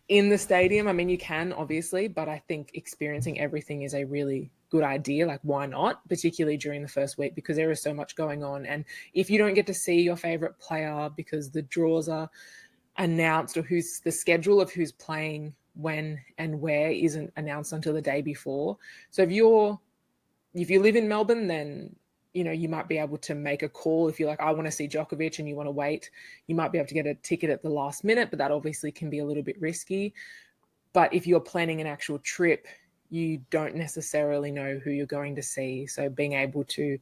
in the stadium. I mean, you can obviously, but I think experiencing everything is a really good idea. Like, why not? Particularly during the first week, because there is so much going on. And if you don't get to see your favorite player because the draws are announced, or who's the schedule of who's playing when and where isn't announced until the day before. So if you live in Melbourne, then you might be able to make a call. If you're like, I want to see Djokovic, and you want to wait, you might be able to get a ticket at the last minute, but that obviously can be a little bit risky. But if you're planning an actual trip, you don't necessarily know who you're going to see. So being able to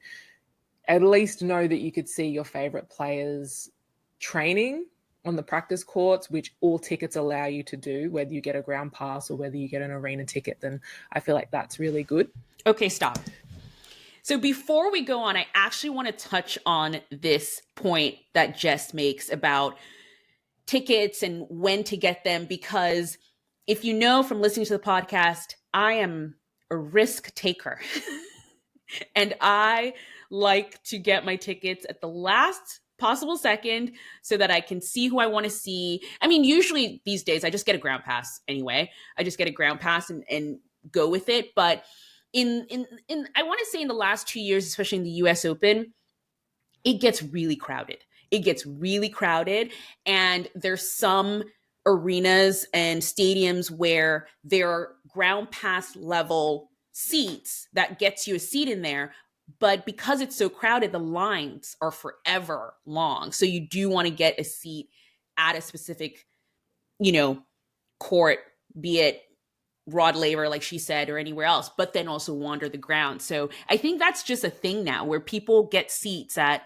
at least know that you could see your favorite players training on the practice courts, which all tickets allow you to do, whether you get a ground pass or whether you get an arena ticket, then I feel like that's really good. Okay, stop. So before we go on, I actually want to touch on this point that Jess makes about tickets and when to get them, because if you know from listening to the podcast, I am a risk taker. And I like to get my tickets at the last possible second so that I can see who I want to see. I mean, usually these days I just get a ground pass anyway. I just get a ground pass and go with it. But in I want to say in the last 2 years, especially in the US Open, it gets really crowded. It gets really crowded. And there's some arenas and stadiums where there are ground pass level seats that gets you a seat in there. But because it's so crowded, the lines are forever long. So you do want to get a seat at a specific, court, be it Rod Laver, like she said, or anywhere else, but then also wander the ground. So I think that's just a thing now where people get seats at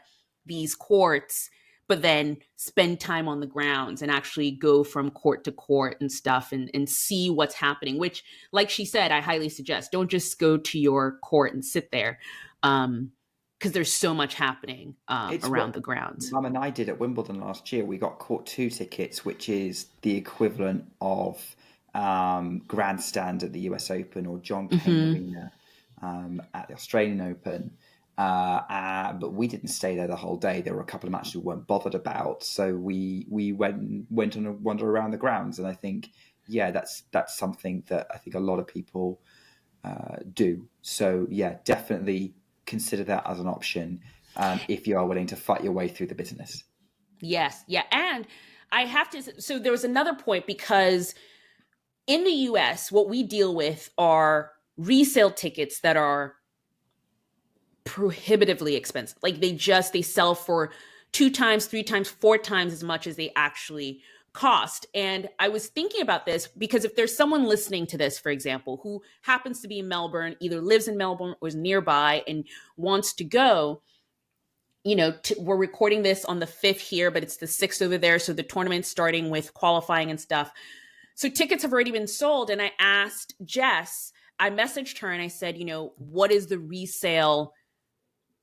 these courts, but then spend time on the grounds and actually go from court to court and stuff and see what's happening, which, like she said, I highly suggest. Don't just go to your court and sit there, because there's so much happening around the grounds. Mum and I did at Wimbledon last year. We got Court 2 tickets, which is the equivalent of grandstand at the US Open or John Cain Arena at the Australian Open. But we didn't stay there the whole day. There were a couple of matches we weren't bothered about, so we went on a wander around the grounds. And I think, yeah, that's something that I think a lot of people do. So yeah, definitely consider that as an option if you are willing to fight your way through the business. Yes, yeah, and I have to. So there was another point, because in the US, what we deal with are resale tickets that are prohibitively expensive. Like they sell for 2 times, 3 times, 4 times as much as they actually cost. And I was thinking about this because if there's someone listening to this, for example, who happens to be in Melbourne, either lives in Melbourne or is nearby and wants to go, we're recording this on the 5th here, but it's the 6th over there. So the tournament's starting with qualifying and stuff. So tickets have already been sold. And I asked Jess, I messaged her and I said, what is the resale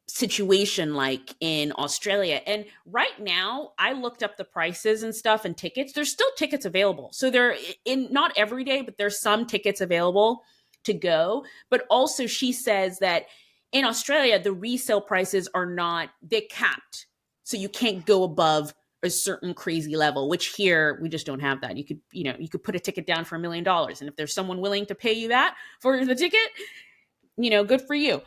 situation like in Australia? And right now, I looked up the prices and stuff and tickets. There's still tickets available. So they're in, not every day, but there's some tickets available to go. But also she says that in Australia, the resale prices they're capped. So you can't go above a certain crazy level, which here we just don't have that. You could put a ticket down for $1 million. And if there's someone willing to pay you that for the ticket, good for you.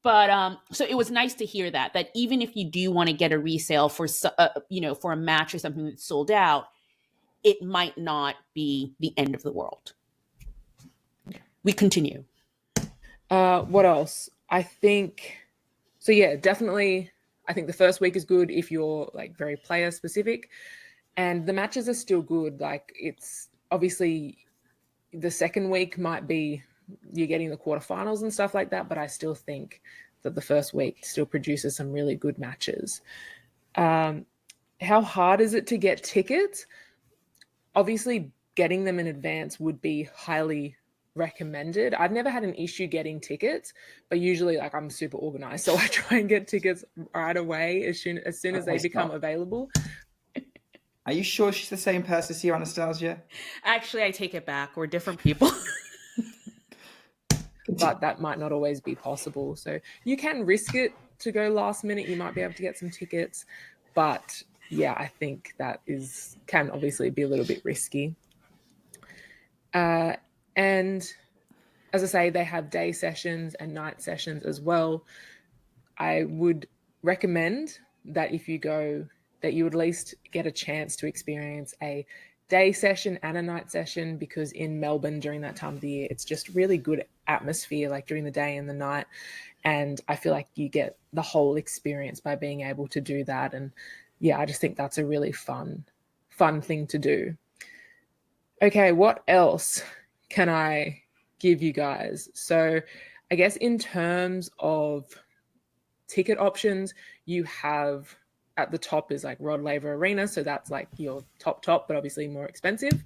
But so it was nice to hear that even if you do want to get a resale for for a match or something that's sold out, it might not be the end of the world. We continue. What else? I think so. Yeah, definitely. I think the first week is good if you're like very player specific, and the matches are still good. Like it's obviously the second week might be you're getting the quarterfinals and stuff like that, but I still think that the first week still produces some really good matches. How hard is it to get tickets? Obviously, getting them in advance would be highly recommended. I've never had an issue getting tickets, but usually like I'm super organized, so I try and get tickets right away as soon as they become available. Are you sure she's the same person as you, Anastasia? Actually, I take it back. We're different people. But that might not always be possible. So you can risk it to go last minute. You might be able to get some tickets, but yeah, I think that can obviously be a little bit risky. And as I say, they have day sessions and night sessions as well. I would recommend that if you go, that you at least get a chance to experience a day session and a night session, because in Melbourne during that time of the year, it's just really good atmosphere, like during the day and the night. And I feel like you get the whole experience by being able to do that. And yeah, I just think that's a really fun thing to do. Okay, what else can I give you guys? So I guess in terms of ticket options, you have at the top is like Rod Laver Arena. So that's like your top, but obviously more expensive.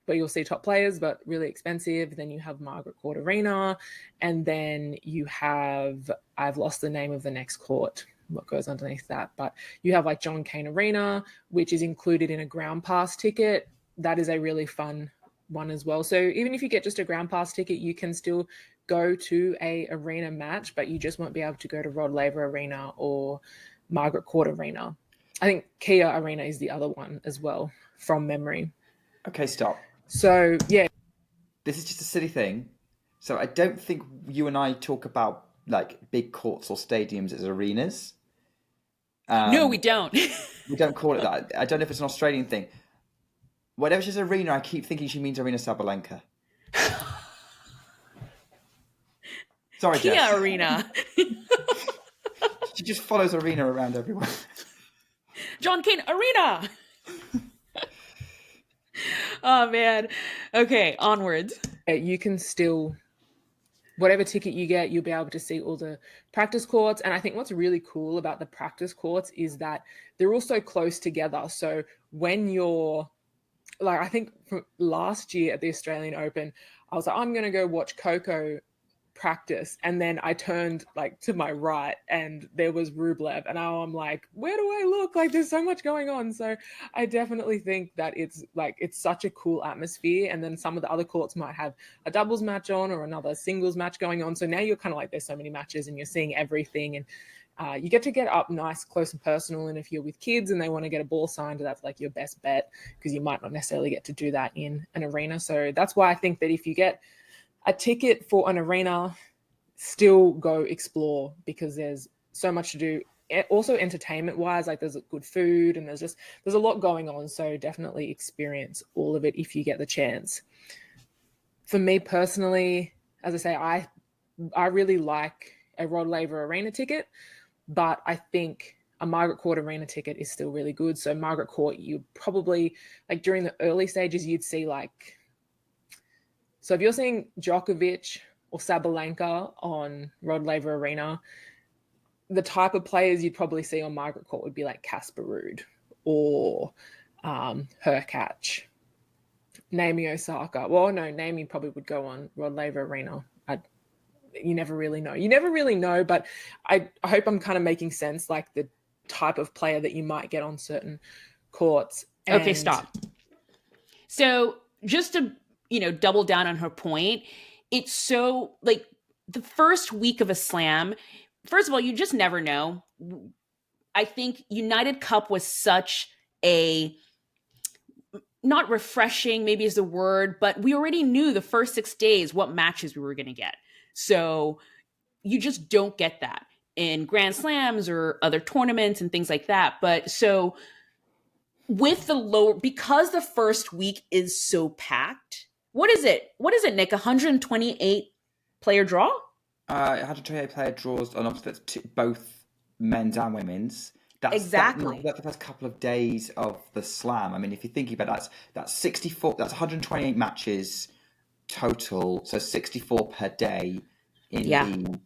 But you'll see top players, but really expensive. Then you have Margaret Court Arena. And then you have, I've lost the name of the next court, what goes underneath that. But you have like John Cain Arena, which is included in a ground pass ticket. That is a really fun one as well. So even if you get just a ground pass ticket, you can still go to a arena match, but you just won't be able to go to Rod Laver Arena or Margaret Court Arena. I think Kia Arena is the other one as well, from memory. Okay, stop. So, yeah. This is just a silly thing. So I don't think you and I talk about like big courts or stadiums as arenas. No, we don't. We don't call it that. I don't know if it's an Australian thing. Whenever she says arena, I keep thinking she means Arena Sabalenka. Sorry, Kia Jess. Arena. She just follows Arena around everywhere. John Cain Arena. Oh, man. Okay, onwards. You can still, whatever ticket you get, you'll be able to see all the practice courts. And I think what's really cool about the practice courts is that they're all so close together. So when you're, like, I think from last year at the Australian Open, I was like, I'm going to go watch Coco practice. And then I turned like to my right and there was Rublev. And now I'm like, where do I look? Like there's so much going on. So I definitely think that it's such a cool atmosphere. And then some of the other courts might have a doubles match on or another singles match going on. So now you're kind of like, there's so many matches and you're seeing everything. And you get to get up nice, close and personal. And if you're with kids and they want to get a ball signed, that's like your best bet because you might not necessarily get to do that in an arena. So that's why I think that if you get a ticket for an arena, still go explore because there's so much to do. Also entertainment wise, like there's good food and there's a lot going on. So definitely experience all of it if you get the chance. For me personally, as I say, I really like a Rod Laver Arena ticket, but I think a Margaret Court Arena ticket is still really good. So Margaret Court, you probably, like during the early stages, you'd see like, so if you're seeing Djokovic or Sabalenka on Rod Laver Arena, the type of players you'd probably see on Margaret Court would be like Casper Ruud or Hurkacz, Naomi Osaka. Well, no, Naomi probably would go on Rod Laver Arena. You never really know. You never really know, but I hope I'm kind of making sense, like the type of player that you might get on certain courts. Okay, stop. So just to, double down on her point, it's so like the first week of a slam, first of all, you just never know. I think United Cup was such a, not refreshing, maybe is the word, but we already knew the first 6 days what matches we were going to get. So you just don't get that in Grand Slams or other tournaments and things like that. But so with the lower, because the first week is so packed, what is it, Nick? 128 player draw? 128 player draws on both men's and women's. That's exactly. That's the first couple of days of the slam. I mean, if you're thinking about that, that's 64. That's 128 matches total. So 64 per day in the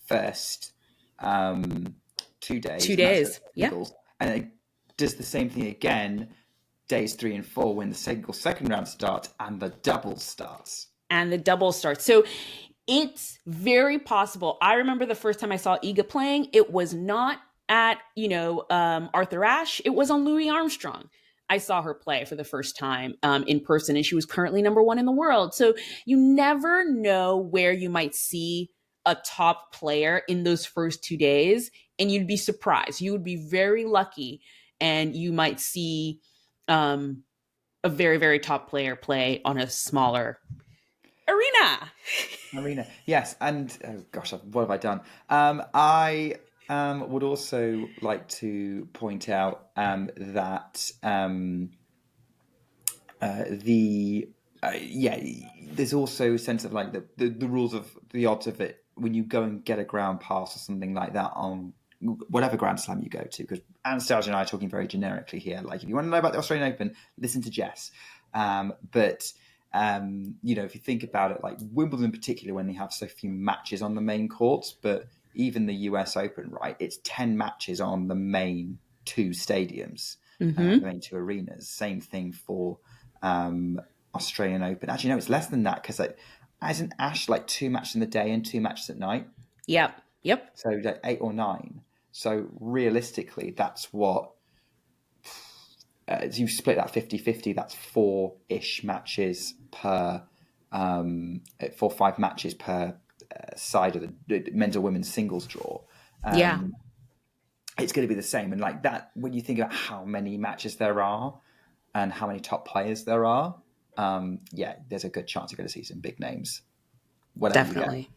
first 2 days. 2 days. Yeah. And it does the same thing again days 3 and 4 when the second round starts and the double starts. So it's very possible. I remember the first time I saw Iga playing, it was not at, Arthur Ashe. It was on Louis Armstrong. I saw her play for the first time in person, and she was currently number 1 in the world. So you never know where you might see a top player in those first 2 days, and you'd be surprised. You would be very lucky, and you might see a very, very top player play on a smaller arena. Yes, and oh gosh, what have I done? I would also like to point out that there's also a sense of like the rules of the odds of it when you go and get a ground pass or something like that on whatever Grand Slam you go to, because Anastasia and I are talking very generically here. Like, if you want to know about the Australian Open, listen to Jess. But if you think about it, like Wimbledon in particular, when they have so few matches on the main courts, but even the US Open, right? It's 10 matches on the main 2 stadiums, the main 2 arenas. Same thing for Australian Open. Actually, no, it's less than that, because isn't Ashe like 2 matches in the day and 2 matches at night? Yep. So like 8 or 9. So realistically, that's what, you split that 50-50, that's 4-ish matches per, 4-5 matches per side of the men's or women's singles draw. It's going to be the same. And like that, when you think about how many matches there are and how many top players there are, there's a good chance you're going to see some big names. Definitely.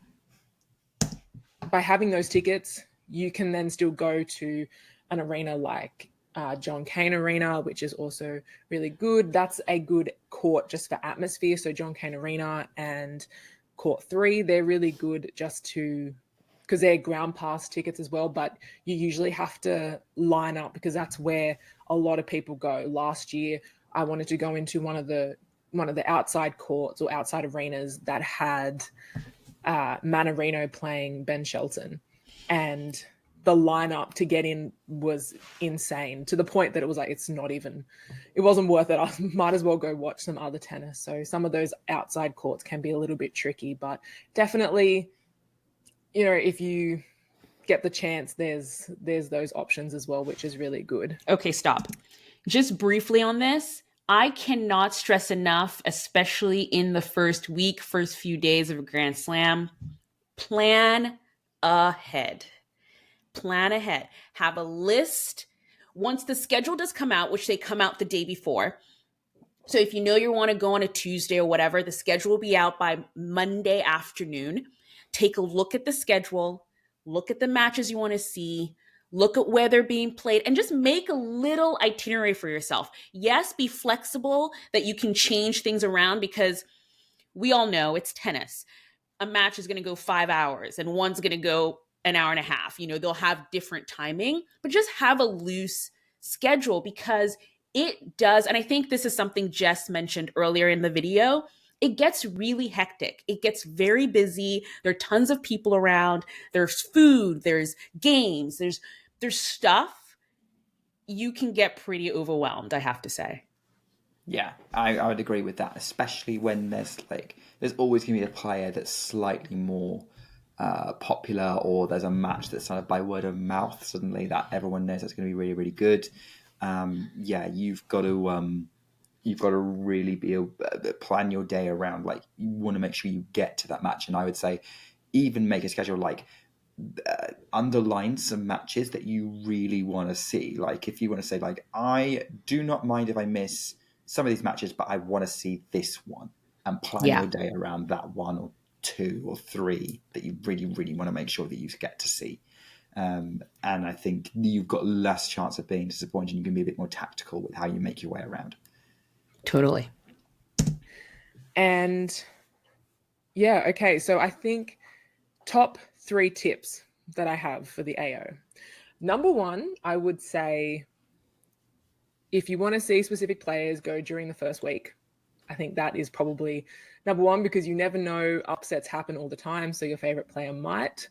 By having those tickets, you can then still go to an arena like John Cain Arena, which is also really good. That's a good court just for atmosphere. So John Cain Arena and Court 3, they're really good just because they're ground pass tickets as well, but you usually have to line up because that's where a lot of people go. Last year, I wanted to go into one of the outside courts or outside arenas that had Manarino playing Ben Shelton, and the lineup to get in was insane, to the point that it was like, it wasn't worth it. I might as well go watch some other tennis. So some of those outside courts can be a little bit tricky, but definitely, if you get the chance, there's those options as well, which is really good. Okay, stop. Just briefly on this, I cannot stress enough, especially in the first few days of a Grand Slam, plan ahead. Have a list. Once the schedule does come out, which they come out the day before. So if you know you want to go on a Tuesday or whatever, the schedule will be out by Monday afternoon. Take a look at the schedule, look at the matches you want to see, look at where they're being played, and just make a little itinerary for yourself. Yes, be flexible that you can change things around, because we all know it's tennis. A match is going to go 5 hours and one's going to go an hour and a half. They'll have different timing, but just have a loose schedule, because it does. And I think this is something Jess mentioned earlier in the video. It gets really hectic. It gets very busy. There are tons of people around. There's food, there's games, there's stuff. You can get pretty overwhelmed, I have to say. Yeah, I would agree with that, especially when there's always going to be a player that's slightly more popular, or there's a match that's kind of by word of mouth suddenly that everyone knows that's going to be really, really good. You've got to really plan your day around, like, you want to make sure you get to that match. And I would say even make a schedule, like, underline some matches that you really want to see. Like, if you want to say, like, I do not mind if I miss some of these matches, but I want to see this one, and plan your day around that 1 or 2 or 3 that you really, really want to make sure that you get to see. And I think you've got less chance of being disappointed. You can be a bit more tactical with how you make your way around. Totally. And yeah, okay. So I think top 3 tips that I have for the AO. Number 1, I would say, if you want to see specific players, go during the first week. I think that is probably number 1, because you never know, upsets happen all the time. So your favorite player might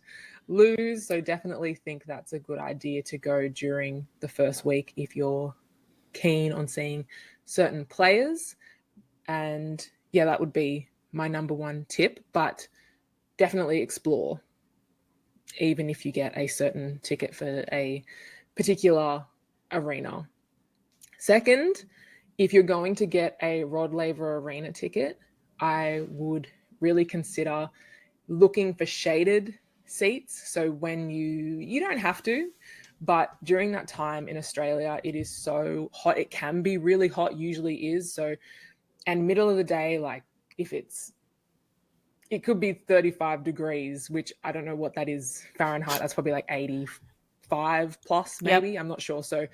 lose. So definitely think that's a good idea to go during the first week if you're keen on seeing certain players. And yeah, that would be my number one tip, but definitely explore, even if you get a certain ticket for a particular arena. Second, if you're going to get a Rod Laver Arena ticket, I would really consider looking for shaded seats. So when you don't have to, but during that time in Australia, it is so hot. It can be really hot, usually is. So, and middle of the day, like if it could be 35 degrees, which I don't know what that is Fahrenheit. That's probably like 85 plus, maybe. Yep. I'm not sure. So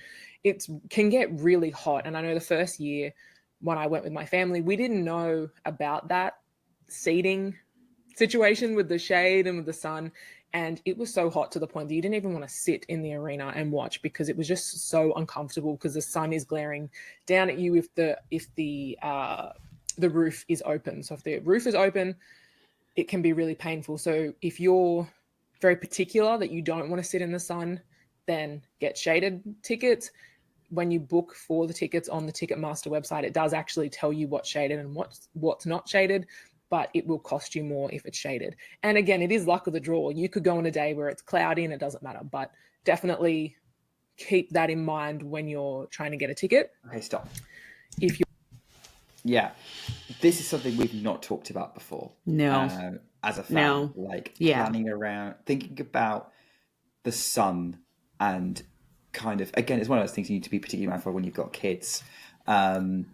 it can get really hot. And I know the first year when I went with my family, we didn't know about that seating situation with the shade and with the sun. And it was so hot to the point that you didn't even want to sit in the arena and watch, because it was just so uncomfortable, because the sun is glaring down at you if the roof is open. So if the roof is open, it can be really painful. So if you're very particular that you don't want to sit in the sun, then get shaded tickets. When you book for the tickets on the Ticketmaster website, it does actually tell you what's shaded and what's not shaded, but it will cost you more if it's shaded. And again, it is luck of the draw. You could go on a day where it's cloudy and it doesn't matter, but definitely keep that in mind when you're trying to get a ticket. Okay, stop. If you Yeah, this is something we've not talked about before. No. As a fan, No. like Yeah. planning around, thinking about the sun, and kind of, again, it's one of those things you need to be particularly mindful of when you've got kids. I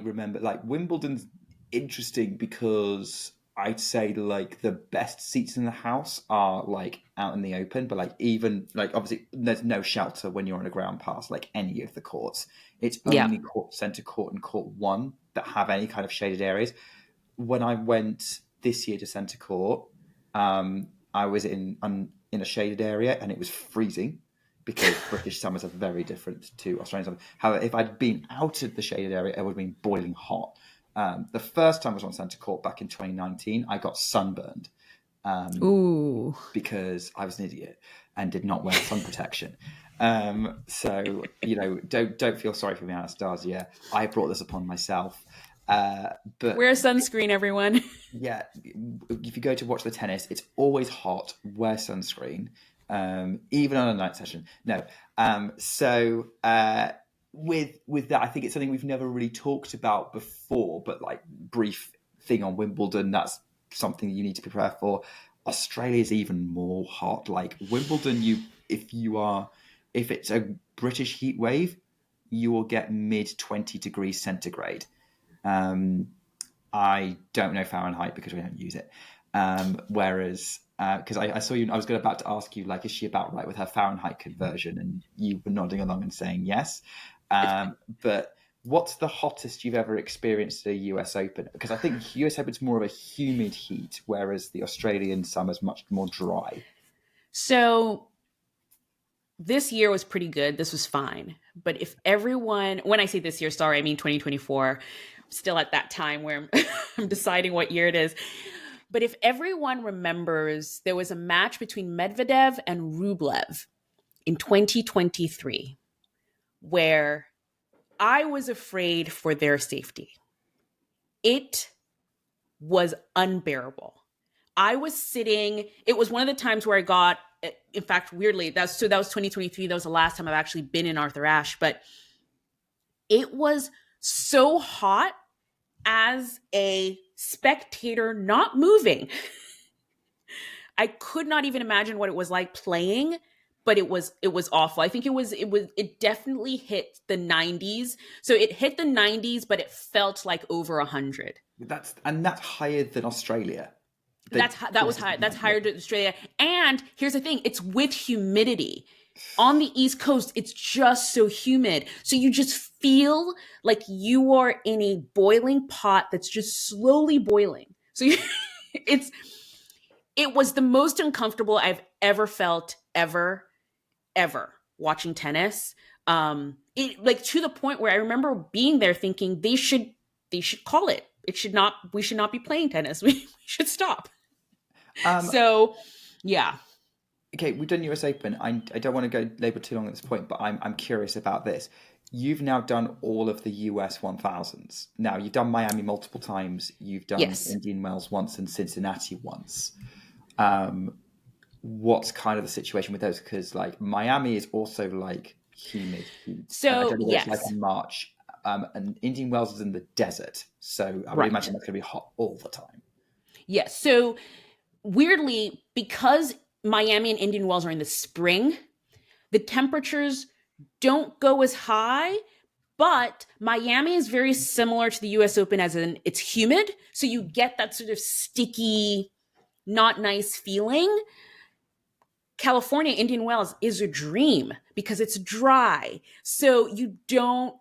remember, like, Wimbledon's interesting because I'd say like the best seats in the house are like out in the open, but like even like obviously there's no shelter when you're on a ground pass like any of the courts. It's only centre court and court one that have any kind of shaded areas. When I went this year to centre court, I was in a shaded area and it was freezing, because British summers are very different to Australian summers. However, if I'd been out of the shaded area, it would have been boiling hot. The first time I was on centre court back in 2019, I got sunburned Ooh. because I was an idiot and did not wear sun protection. So, you know, don't feel sorry for me, Anastasia. I brought this upon myself. But Wear sunscreen, everyone. yeah, if you go to watch the tennis, it's always hot. Wear sunscreen, even on a night session. No. With that, I think it's something we've never really talked about before, but like brief thing on Wimbledon, that's something you need to prepare for. Australia is even more hot. Like Wimbledon, if it's a British heat wave, you will get mid 20 degrees centigrade. I don't know Fahrenheit because we don't use it. Whereas, because I saw you, I was about to ask you, like, is she about right with her Fahrenheit conversion? And you were nodding along and saying yes. But what's the hottest you've ever experienced at a US Open? Because I think US Open's more of a humid heat, whereas the Australian summer's much more dry. So this year was pretty good. This was fine. But if everyone, when I say this year, sorry, I mean 2024, still at that time where I'm deciding what year it is. But if everyone remembers, there was a match between Medvedev and Rublev in 2023 where I was afraid for their safety. It was unbearable. I was sitting, it was one of the times where I got, in fact, weirdly, that was 2023. That was the last time I've actually been in Arthur Ashe, but it was so hot as a spectator not moving. I could not even imagine what it was like playing, but it was awful. I think it definitely hit the 90s. So it hit the 90s, but it felt like over 100. That's higher than Australia. That was high. That's higher than Australia. And here's the thing: it's with humidity. On the East Coast, it's just so humid. So you just feel like you are in a boiling pot that's just slowly boiling. So it was the most uncomfortable I've ever felt, ever watching tennis. It like to the point where I remember being there thinking they should call it. We should not be playing tennis. We should stop. So, yeah. Okay, we've done US Open. I don't want to go labour too long at this point, but I'm curious about this. you've now done all of the US 1000s. Now, you've done Miami multiple times. You've done Yes. Indian Wells once and Cincinnati once. What's kind of the situation with those? Because like Miami is also like humid heat. And I So don't know what it's like yes, in March. And Indian Wells is in the desert. So I would right. imagine that's going to be hot all the time. Yes. So weirdly, because Miami and Indian Wells are in the spring, the temperatures don't go as high, but Miami is very similar to the US Open as in it's humid. So you get that sort of sticky, not nice feeling. California, Indian Wells is a dream because it's dry. So you don't,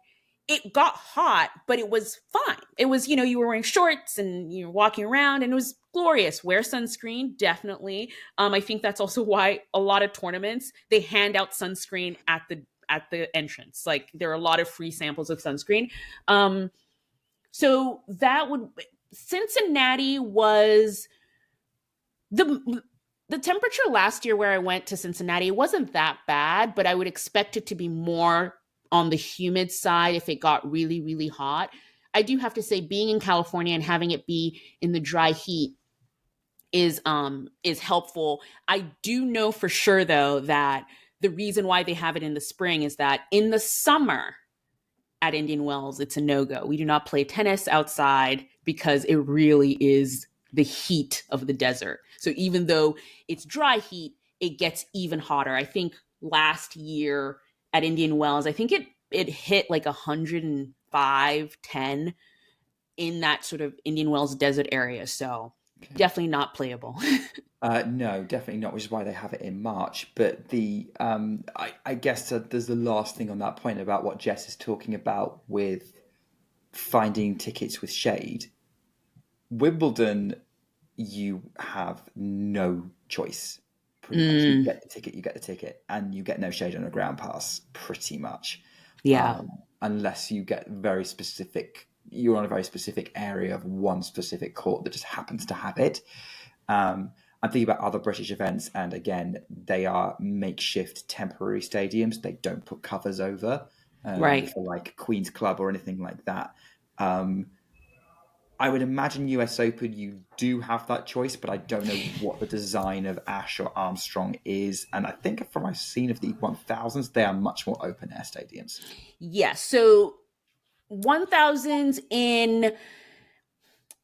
it got hot, but it was fine. It was, you were wearing shorts and you're walking around and it was glorious. Wear sunscreen, definitely. I think that's also why a lot of tournaments, they hand out sunscreen at the entrance. Like there are a lot of free samples of sunscreen. So that would, Cincinnati was the temperature last year where I went to Cincinnati wasn't that bad, but I would expect it to be more on the humid side if it got really, really hot. I do have to say, being in California and having it be in the dry heat is helpful. I do know for sure though that the reason why they have it in the spring is that in the summer at Indian Wells, it's a no-go. We do not play tennis outside because it really is the heat of the desert. So even though it's dry heat, it gets even hotter. I think last year at Indian Wells, I think it hit like 105, 10 in that sort of Indian Wells desert area. So Okay. definitely not playable. No, definitely not, which is why they have it in March. But I guess there's the last thing on that point about what Jess is talking about with finding tickets with shade. Wimbledon, you have no choice. Pretty much, you get the ticket, you get the ticket, and you get no shade on a ground pass. Pretty much, Yeah. unless you get very specific. You're on a very specific area of one specific court that just happens to have it. I'm thinking about other British events, and again, they are makeshift temporary stadiums. They don't put covers over Right. for like Queen's Club or anything like that. Um, I would imagine US Open, you do have that choice, but I don't know what the design of Ash or Armstrong is. And I think from what I've seen of the 1000s, they are much more open air stadiums. Yes. So 1000s in,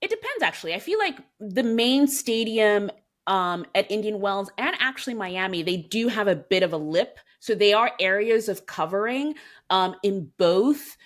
it depends actually. I feel like the main stadium at Indian Wells and actually Miami, they do have a bit of a lip. So they are areas of covering in both.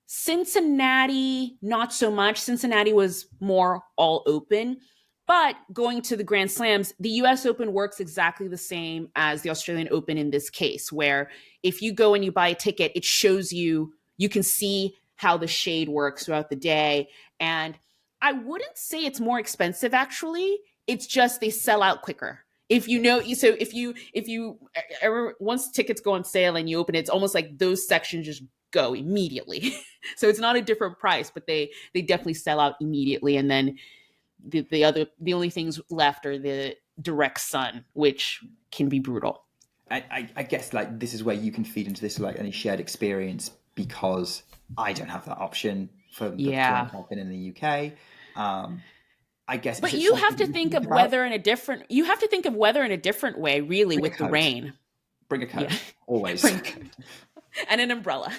Cincinnati, not so much. Cincinnati was more all open. But going to the Grand Slams, the US Open works exactly the same as the Australian Open in this case, where if you go and you buy a ticket, it shows you, you can see how the shade works throughout the day. And I wouldn't say it's more expensive, actually. It's just they sell out quicker. If you know, so if you once tickets go on sale and you open it, it's almost like those sections just go immediately. So it's not a different price, but they definitely sell out immediately. And then the only things left are the direct sun, which can be brutal. I guess like this is where you can feed into this like any shared experience because I don't have that option for the Yeah. tournament I've been in the UK. I guess is But it you something have to you think think of about? weather in a different you have to think of weather in a different way, really, Bring a with the coat. rain. Bring a coat. Yeah. Always. And an umbrella.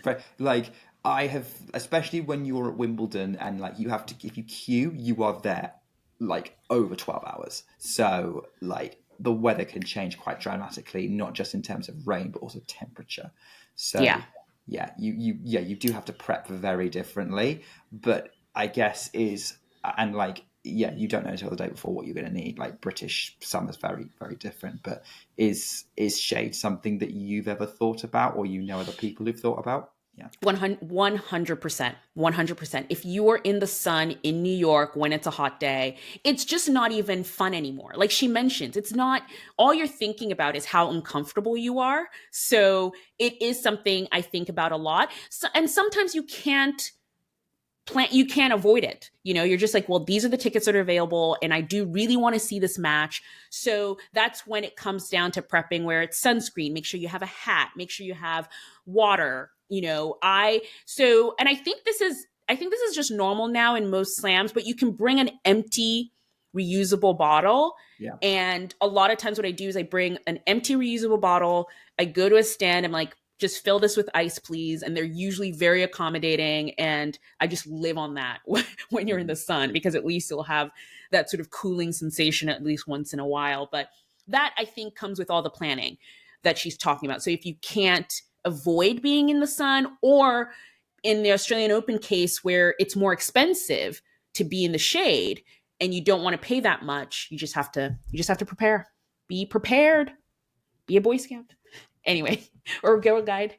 But like I have, especially when you're at Wimbledon and like you have to, if you queue, you are there like over 12 hours. So like the weather can change quite dramatically, not just in terms of rain, but also temperature. So Yeah. yeah, you do have to prep very differently. But I guess and like yeah, you don't know until the day before what you're going to need. Like British summer's very very different. But is shade something that you've ever thought about, or you know other people who've thought about? Yeah. 100%. 100%. If you are in the sun in New York when it's a hot day, it's just not even fun anymore. Like she mentions, it's not, all you're thinking about is how uncomfortable you are. So it is something I think about a lot. So, and sometimes you can't avoid it. You're just like, well, these are the tickets that are available and I do really want to see this match. So that's when it comes down to prepping, where it's sunscreen, make sure you have a hat, make sure you have water, And I think this is just normal now in most slams, but you can bring an empty reusable bottle. Yeah. And a lot of times what I do is I bring an empty reusable bottle. I go to a stand. I'm like, just fill this with ice, please. And they're usually very accommodating. And I just live on that when you're in the sun, because at least you'll have that sort of cooling sensation at least once in a while. But that, I think, comes with all the planning that she's talking about. So if you can't avoid being in the sun, or in the Australian Open case where it's more expensive to be in the shade and you don't want to pay that much, you just have to prepare. Be prepared. Be a Boy Scout. Anyway, or Girl Guide.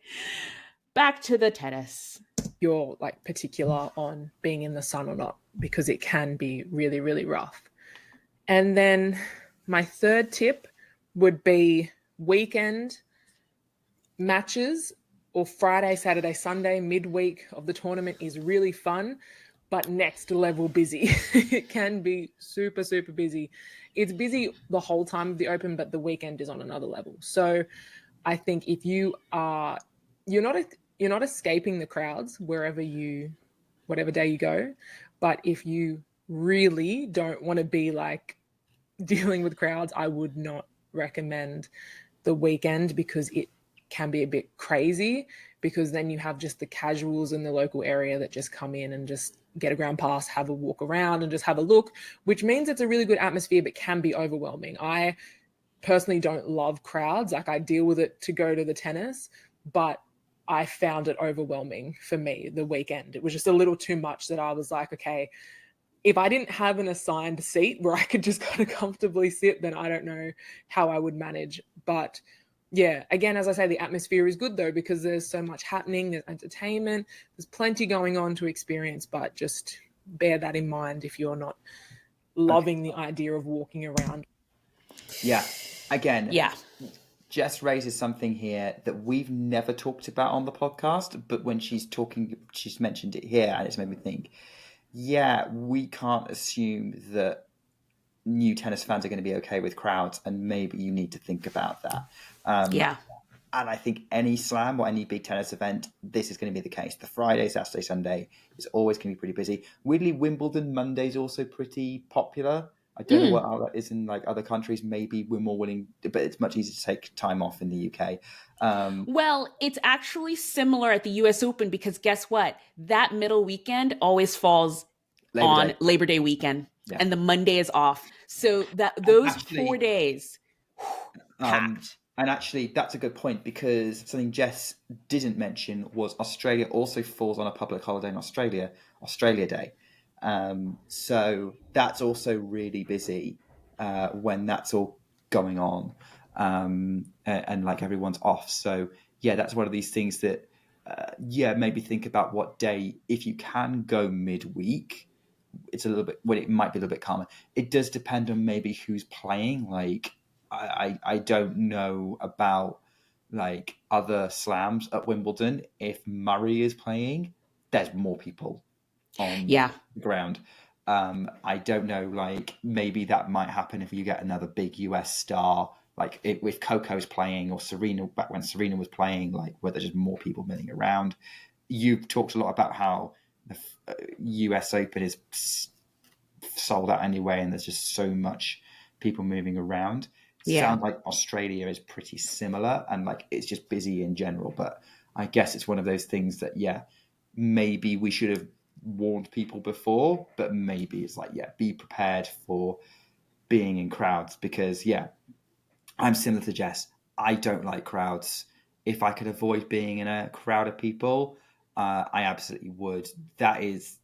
Back to the tennis. You're like particular on being in the sun or not, because it can be really, really rough. And then my third tip would be weekend matches, or Friday, Saturday, Sunday, midweek of the tournament is really fun, but next level busy. It can be super, super busy. It's busy the whole time of the Open, but the weekend is on another level. So I think if you're not escaping the crowds whatever day you go, but if you really don't want to be like dealing with crowds, I would not recommend the weekend, because it can be a bit crazy, because then you have just the casuals in the local area that just come in and just get a ground pass, have a walk around and just have a look, which means it's a really good atmosphere, but can be overwhelming. I personally don't love crowds. Like, I deal with it to go to the tennis, but I found it overwhelming for me the weekend. It was just a little too much that I was like, okay, if I didn't have an assigned seat where I could just kind of comfortably sit, then I don't know how I would manage. But yeah, again, as I say, the atmosphere is good though, because there's so much happening, there's entertainment, there's plenty going on to experience, but just bear that in mind if you're not loving the idea of walking around. Yeah. Again, Yeah. Jess raises something here that we've never talked about on the podcast, but when she's talking, she's mentioned it here, and it's made me think, yeah, we can't assume that new tennis fans are going to be okay with crowds, and maybe you need to think about that. Yeah. And I think any slam or any big tennis event, this is going to be the case. The Friday, Saturday, Sunday is always going to be pretty busy. Weirdly, Wimbledon Monday is also pretty popular. I don't know what that is in like other countries. Maybe we're more willing, but it's much easier to take time off in the UK. Well, it's actually similar at the US Open, because guess what? That middle weekend always falls on Labor Day weekend, and the Monday is off. So those 4 days, packed. And actually, that's a good point, because something Jess didn't mention was Australia also falls on a public holiday in Australia, Australia Day. So that's also really busy when that's all going on, and like everyone's off. So yeah, that's one of these things that maybe think about what day, if you can go midweek. It's a little bit, well, it might be a little bit calmer. It does depend on maybe who's playing. Like I don't know about like other slams at Wimbledon. If Murray is playing, there's more people on the ground. I don't know, like maybe that might happen if you get another big US star, like if Coco's playing, or Serena, back when Serena was playing, like where there's just more people milling around. You've talked a lot about how the US Open is sold out anyway, and there's just so much people moving around. Sounds like Australia is pretty similar, and like it's just busy in general. But I guess it's one of those things that maybe we should have warned people before, but maybe it's like be prepared for being in crowds, because I'm similar to Jess. I don't like crowds. If I could avoid being in a crowd of people, I absolutely would. That is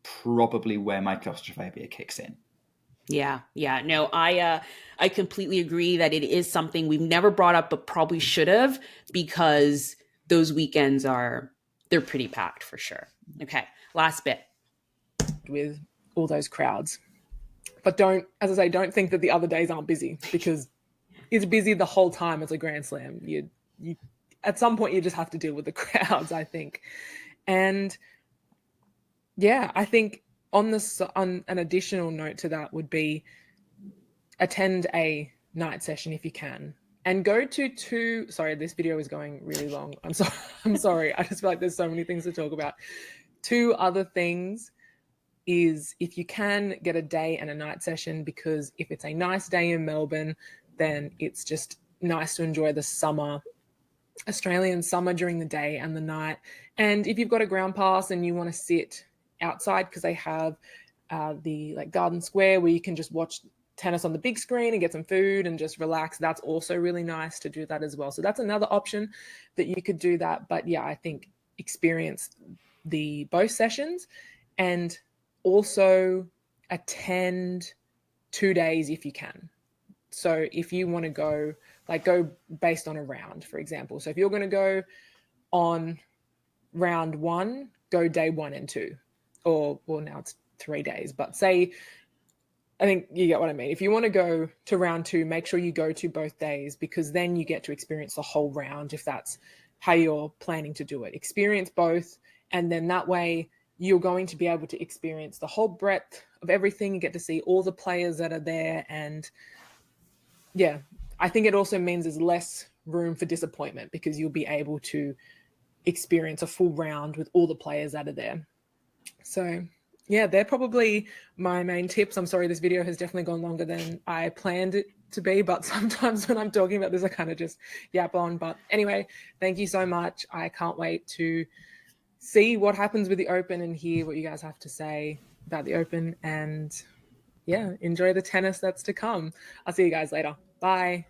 probably where my claustrophobia kicks in. Yeah. No, I completely agree that it is something we've never brought up, but probably should have, because those weekends they're pretty packed for sure. Okay, last bit. With all those crowds, but as I say, don't think that the other days aren't busy, because it's busy the whole time. It's a Grand Slam. You at some point you just have to deal with the crowds, I think. And I think on an additional note to that would be attend a night session if you can. and go to two. Sorry, this video is going really long. I'm sorry. I'm sorry. I just feel like there's so many things to talk about. Two other things is if you can get a day and a night session, because if it's a nice day in Melbourne, then it's just nice to enjoy the summer, Australian summer during the day and the night. And if you've got a ground pass and you want to sit outside, because they have the like Garden Square where you can just watch tennis on the big screen and get some food and just relax, that's also really nice to do that as well. So that's another option that you could do that. But yeah, I think experience the both sessions, and also attend 2 days if you can. So if you want to go, like go based on a round, for example. So if you're going to go on round 1, go day 1 and 2, or well, now it's 3 days, but say, I think you get what I mean. If you want to go to round 2, make sure you go to both days, because then you get to experience the whole round if that's how you're planning to do it. Experience both, and then that way you're going to be able to experience the whole breadth of everything. You get to see all the players that are there, and yeah, I think it also means there's less room for disappointment, because you'll be able to experience a full round with all the players that are there. So yeah, they're probably my main tips. I'm sorry, this video has definitely gone longer than I planned it to be, but sometimes when I'm talking about this, I kind of just yap on. But anyway, thank you so much. I can't wait to see what happens with the Open and hear what you guys have to say about the Open. And yeah, enjoy the tennis that's to come. I'll see you guys later. Bye.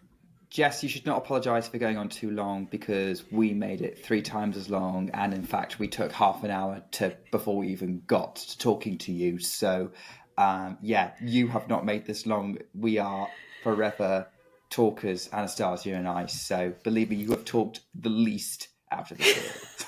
Jess, you should not apologise for going on too long, because we made it 3 times as long, and in fact we took half an hour before we even got to talking to you. So yeah, you have not made this long. We are forever talkers, Anastasia and I, so believe me, you have talked the least out of the two of us.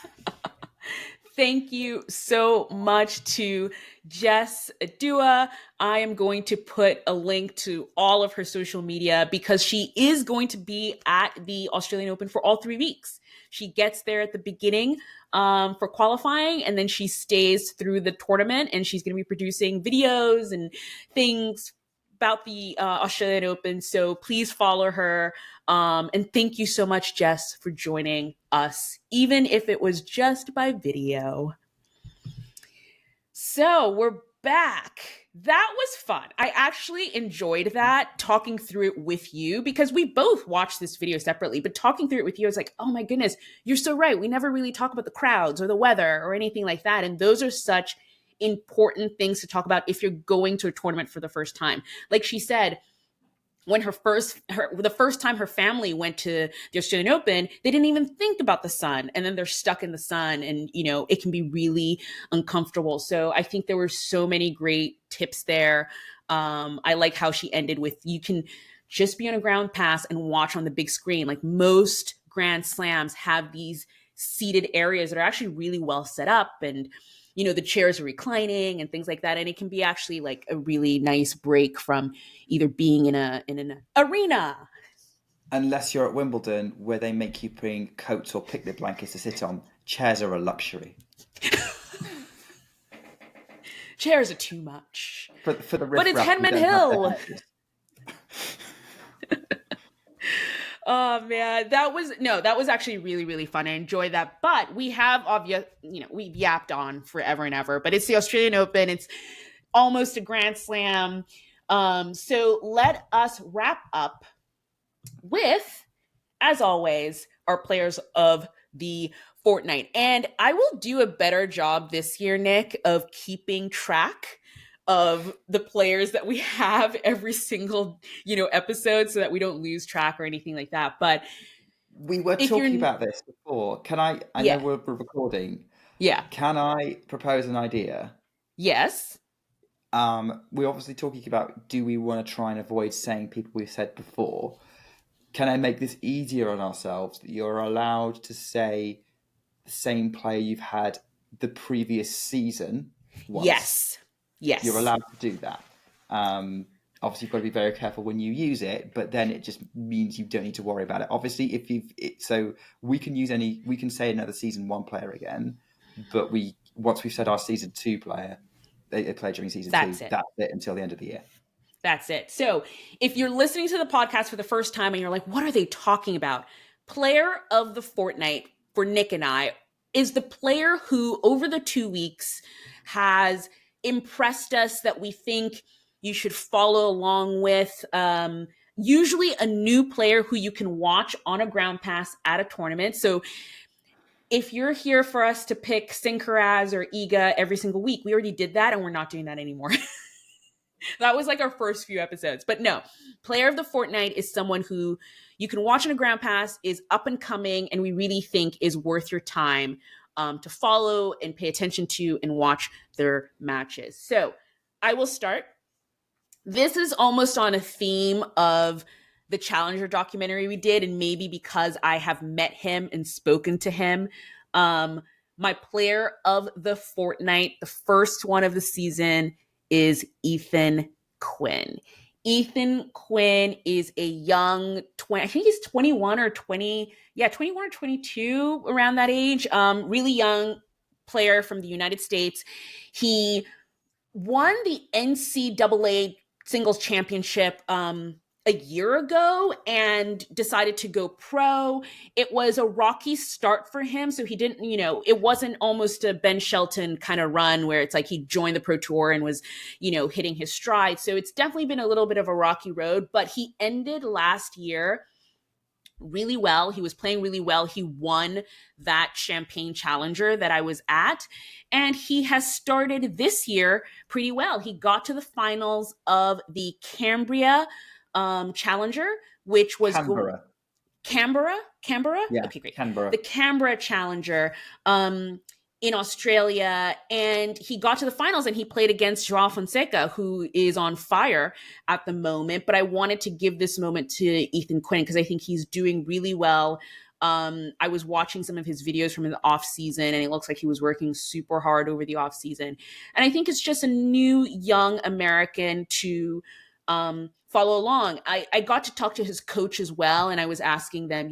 Thank you so much to Jess Adjua. I am going to put a link to all of her social media, because she is going to be at the Australian Open for all 3 weeks. She gets there at the beginning for qualifying, and then she stays through the tournament, and she's going to be producing videos and things about the Australian Open. So please follow her. And thank you so much, Jess, for joining us, even if it was just by video. So we're back. That was fun. I actually enjoyed that, talking through it with you, because we both watched this video separately, but talking through it with you, I was like, oh my goodness, you're so right. We never really talk about the crowds or the weather or anything like that. And those are such important things to talk about if you're going to a tournament for the first time. Like she said, when the first time her family went to the Australian Open, they didn't even think about the sun, and then they're stuck in the sun, and it can be really uncomfortable. So I think there were so many great tips there. I like how she ended with, you can just be on a ground pass and watch on the big screen. Like, most Grand Slams have these seated areas that are actually really well set up, and the chairs are reclining and things like that. And it can be actually like a really nice break from either being in an arena. Unless you're at Wimbledon, where they make you bring coats or picnic blankets to sit on. Chairs are a luxury. Chairs are too much. For the but it's Henman Hill. Oh man, that was actually really, really fun. I enjoyed that. But we have we've yapped on forever and ever, but it's the Australian Open. It's almost a Grand Slam. So let us wrap up with, as always, our players of the fortnight. And I will do a better job this year, Nick, of keeping track of the players that we have every single episode, so that we don't lose track or anything like that. But we were talking about this before. Can I know we're recording. Yeah. Can I propose an idea? Yes. We're obviously talking about, do we want to try and avoid saying people we've said before? Can I make this easier on ourselves, that you're allowed to say the same player you've had the previous season once? Yes. You're allowed to do that. Obviously, you've got to be very careful when you use it, but then it just means you don't need to worry about it. Obviously, so we can say another season 1 player again, but once we've said our season 2 player, they play during season 2. That's it until the end of the year. That's it. So if you're listening to the podcast for the first time and you're like, what are they talking about? Player of the fortnight for Nick and I is the player who, over the 2 weeks, has impressed us that we think you should follow along with. Usually a new player who you can watch on a ground pass at a tournament. So if you're here for us to pick Sinkaraz or Iga every single week, we already did that and we're not doing that anymore. That was like our first few episodes. But no, player of the fortnight is someone who you can watch on a ground pass, is up and coming, and we really think is worth your time to follow and pay attention to and watch their matches. So I will start. This is almost on a theme of the Challenger documentary we did, and maybe because I have met him and spoken to him. My player of the fortnight, the first one of the season, is Ethan Quinn. Ethan Quinn is a young 20, I think he's 21 or 20, 21 or 22, around that age. Really young player from the United States. He won the NCAA singles championship a year ago and decided to go pro. It was a rocky start for him. So he didn't, it wasn't almost a Ben Shelton kind of run where it's like he joined the pro tour and was, hitting his stride. So it's definitely been a little bit of a rocky road, but he ended last year really well. He was playing really well. He won that Champagne Challenger that I was at, and he has started this year pretty well. He got to the finals of the Cambria Challenger, which was Canberra. Yeah, Okay, great. Canberra. The Canberra Challenger in Australia, and he got to the finals and he played against Joao Fonseca, who is on fire at the moment. But I wanted to give this moment to Ethan Quinn because I think he's doing really well. I was watching some of his videos from the off season, and it looks like he was working super hard over the off season. And I think it's just a new young American to follow along. I got to talk to his coach as well, and I was asking them,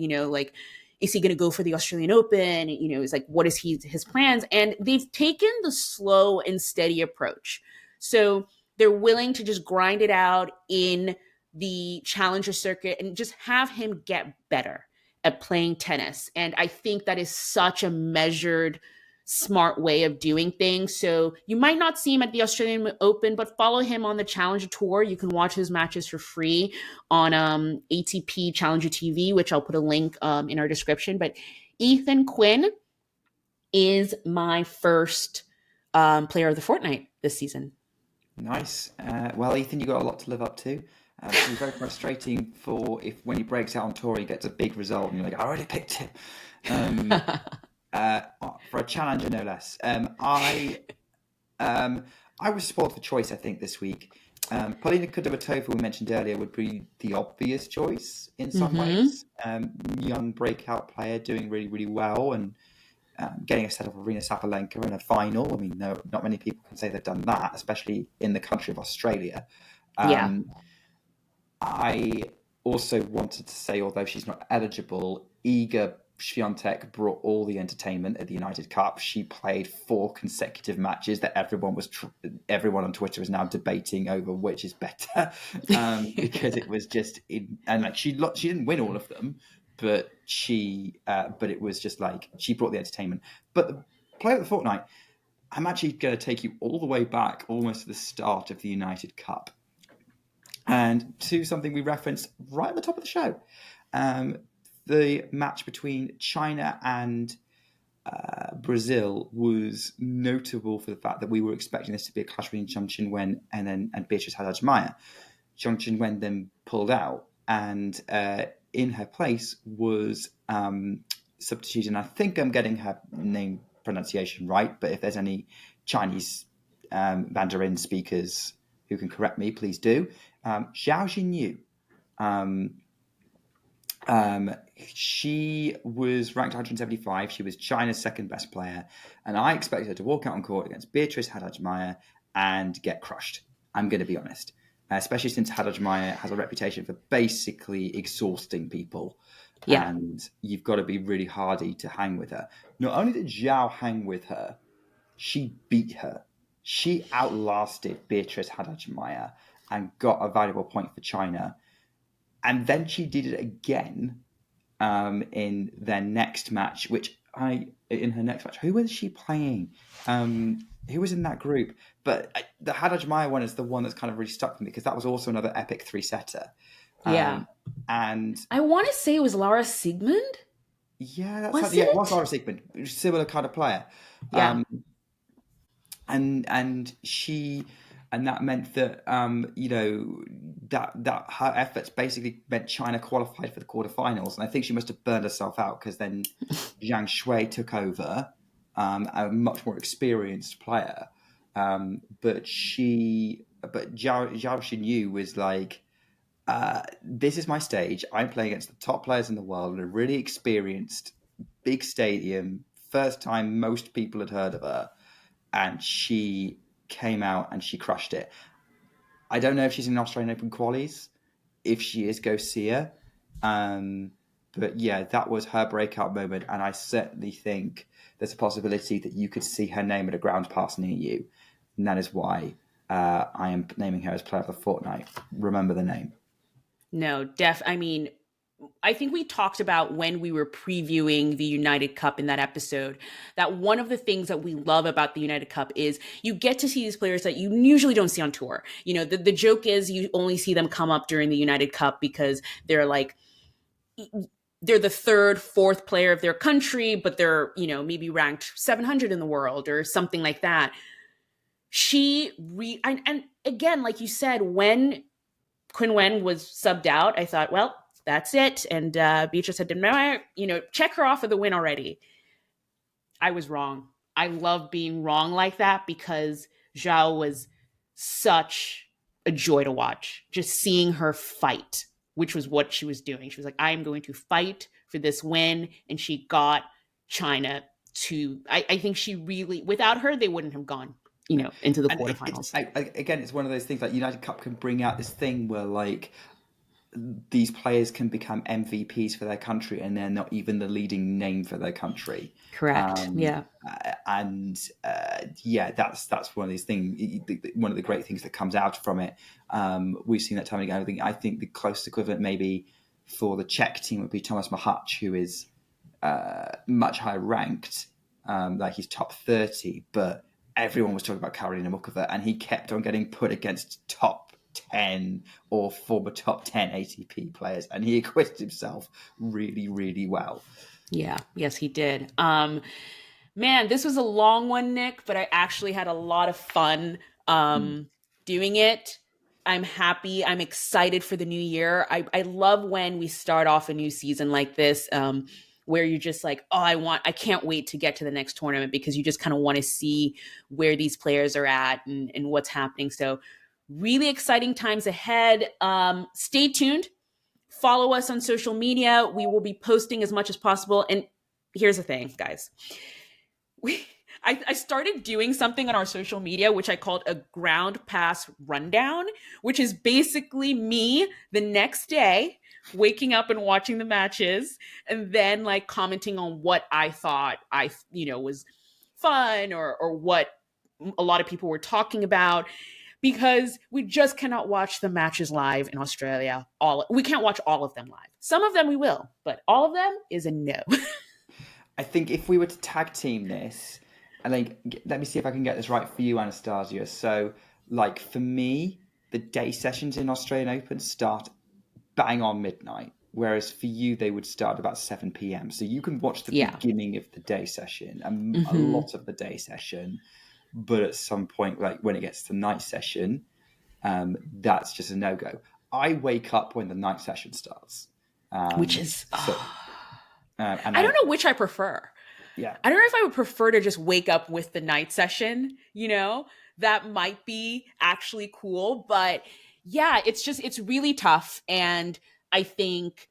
is he going to go for the Australian Open? It's like, what is his plans? And they've taken the slow and steady approach. So they're willing to just grind it out in the challenger circuit and just have him get better at playing tennis. And I think that is such a measured, smart way of doing things. So you might not see him at the Australian Open, but follow him on the Challenger Tour. You can watch his matches for free on ATP Challenger TV, which I'll put a link in our description. But Ethan Quinn is my first player of the fortnight this season. Nice. Well, Ethan, you got a lot to live up to. It's very frustrating when he breaks out on tour, he gets a big result, and you're like, I already picked him. For a challenger, no less. I was spoiled for choice, I think, this week. Polina Kudermetova, we mentioned earlier, would be the obvious choice in some ways. Young breakout player doing really, really well and getting a set of Arina Sabalenka in a final. I mean, no, not many people can say they've done that, especially in the country of Australia. I also wanted to say, although she's not eligible, Iga Swiatek brought all the entertainment at the United Cup. She played 4 consecutive matches that everyone on Twitter is now debating over which is better, because it was just she didn't win all of them, but it was just like she brought the entertainment. But the player of the fortnight, I'm actually going to take you all the way back, almost to the start of the United Cup, and to something we referenced right at the top of the show. The match between China and Brazil was notable for the fact that we were expecting this to be a clash between Zhang Qinwen and Beatrice Haddad-Maia. Zhang Qinwen then pulled out, and in her place was substituted, and I think I'm getting her name pronunciation right, but if there's any Chinese Mandarin speakers who can correct me, please do. Zhao Jinyu. She was ranked 175. She was China's second best player, and I expected her to walk out on court against Beatrice Haddad-Maia and get crushed. I'm going to be honest, especially since Haddad-Maia has a reputation for basically exhausting people, and you've got to be really hardy to hang with her. Not only did Zhao hang with her, she beat her. She outlasted Beatrice Haddad-Maia. and got a valuable point for China. And then she did it again in their next match, in her next match, who was she playing? Who was in that group? But the Hadaj one is the one that's kind of really stuck with me because that was also another epic three-setter. Yeah. And I want to say it was Laura Siegmund. yeah, that's Was it was it? Laura Siegmund, similar kind of player. Yeah. And she and that meant that that her efforts basically meant China qualified for the quarterfinals, and I think she must have burned herself out because then Zhang Shui took over, a much more experienced player, but Zhao Xinyu was like, this is my stage. I'm playing against the top players in the world in a really experienced, big stadium. First time most people had heard of her, and she came out and she crushed it. I don't know if she's in Australian Open qualies. If she is, go see her. But yeah, that was her breakout moment, and I certainly think there's a possibility that you could see her name at a ground pass near you, and that is why I am naming her as player of the fortnight. Remember the name. No, I mean, I think we talked about when we were previewing the United Cup in that episode that one of the things that we love about the United Cup is you get to see these players that you usually don't see on tour. You know, the joke is you only see them come up during the United Cup because they're like, they're the third, fourth player of their country, but they're, you know, maybe ranked 700 in the world or something like that. And again, like you said, when Quinn Wen was subbed out, I thought, well, that's it. And Beatrice had to, you know, check her off of the win already. I was wrong. I love being wrong like that because Zhao was such a joy to watch. Just seeing her fight, which was what she was doing. She was like, I am going to fight for this win. And she got China to, I think she really, without her, they wouldn't have gone, you know, into the quarterfinals. Again, it's one of those things like United Cup can bring out this thing where like these players can become MVPs for their country and they're not even the leading name for their country. Correct. Yeah. That's one of these things. One of the great things that comes out from it. We've seen that time and again. I think the closest equivalent maybe for the Czech team would be Thomas Mahac, who is much higher ranked, like he's top 30, but everyone was talking about Karolina Mukova, and he kept on getting put against top 10 or former top 10 ATP players, and he acquitted himself really, really well. Yeah, yes, he did. Man, this was a long one, Nick, but I actually had a lot of fun doing it. I'm happy. I'm excited for the new year. I love when we start off a new season like this, where you're just like, oh, I can't wait to get to the next tournament because you just kind of want to see where these players are at and what's happening. So really exciting times ahead. Stay tuned. Follow us on social media. We will be posting as much as possible. And here's the thing, guys. I started doing something on our social media, which I called a ground pass rundown, which is basically me the next day waking up and watching the matches and then like commenting on what I thought was fun or what a lot of people were talking about, because we just cannot watch the matches live in Australia. We can't watch all of them live. Some of them we will, but all of them is a no. I think if we were to tag team this, and like, let me see if I can get this right for you, Anastasia. So, like for me, the day sessions in Australian Open start bang on midnight, whereas for you they would start about 7 p.m. So you can watch the beginning of the day session and a lot of the day session, but at some point, like when it gets to the night session, that's just a no-go. I wake up when the night session starts, which is and I don't know which I prefer. Yeah, I don't know if I would prefer to just wake up with the night session, you know, that might be actually cool. But yeah, it's really tough. And I think,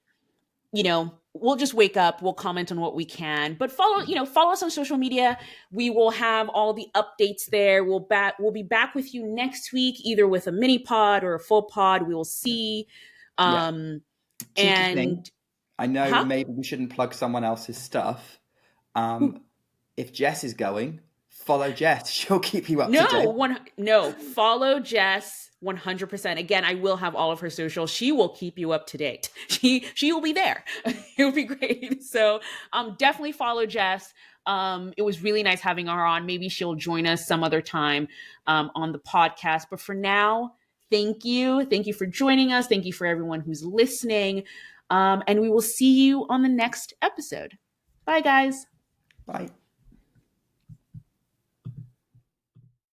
you know, we'll just wake up, we'll comment on what we can, but follow us on social media. We will have all the updates there. We'll be back with you next week, either with a mini pod or a full pod. We will see. Cheeky And thing. I know maybe we shouldn't plug someone else's stuff. If Jess is going, follow Jess. She'll keep you up to date. Follow Jess. 100%. Again, I will have all of her socials. She will keep you up to date. She will be there. It would be great. So definitely follow Jess. It was really nice having her on. Maybe she'll join us some other time on the podcast. But for now, thank you. Thank you for joining us. Thank you for everyone who's listening. And we will see you on the next episode. Bye, guys. Bye.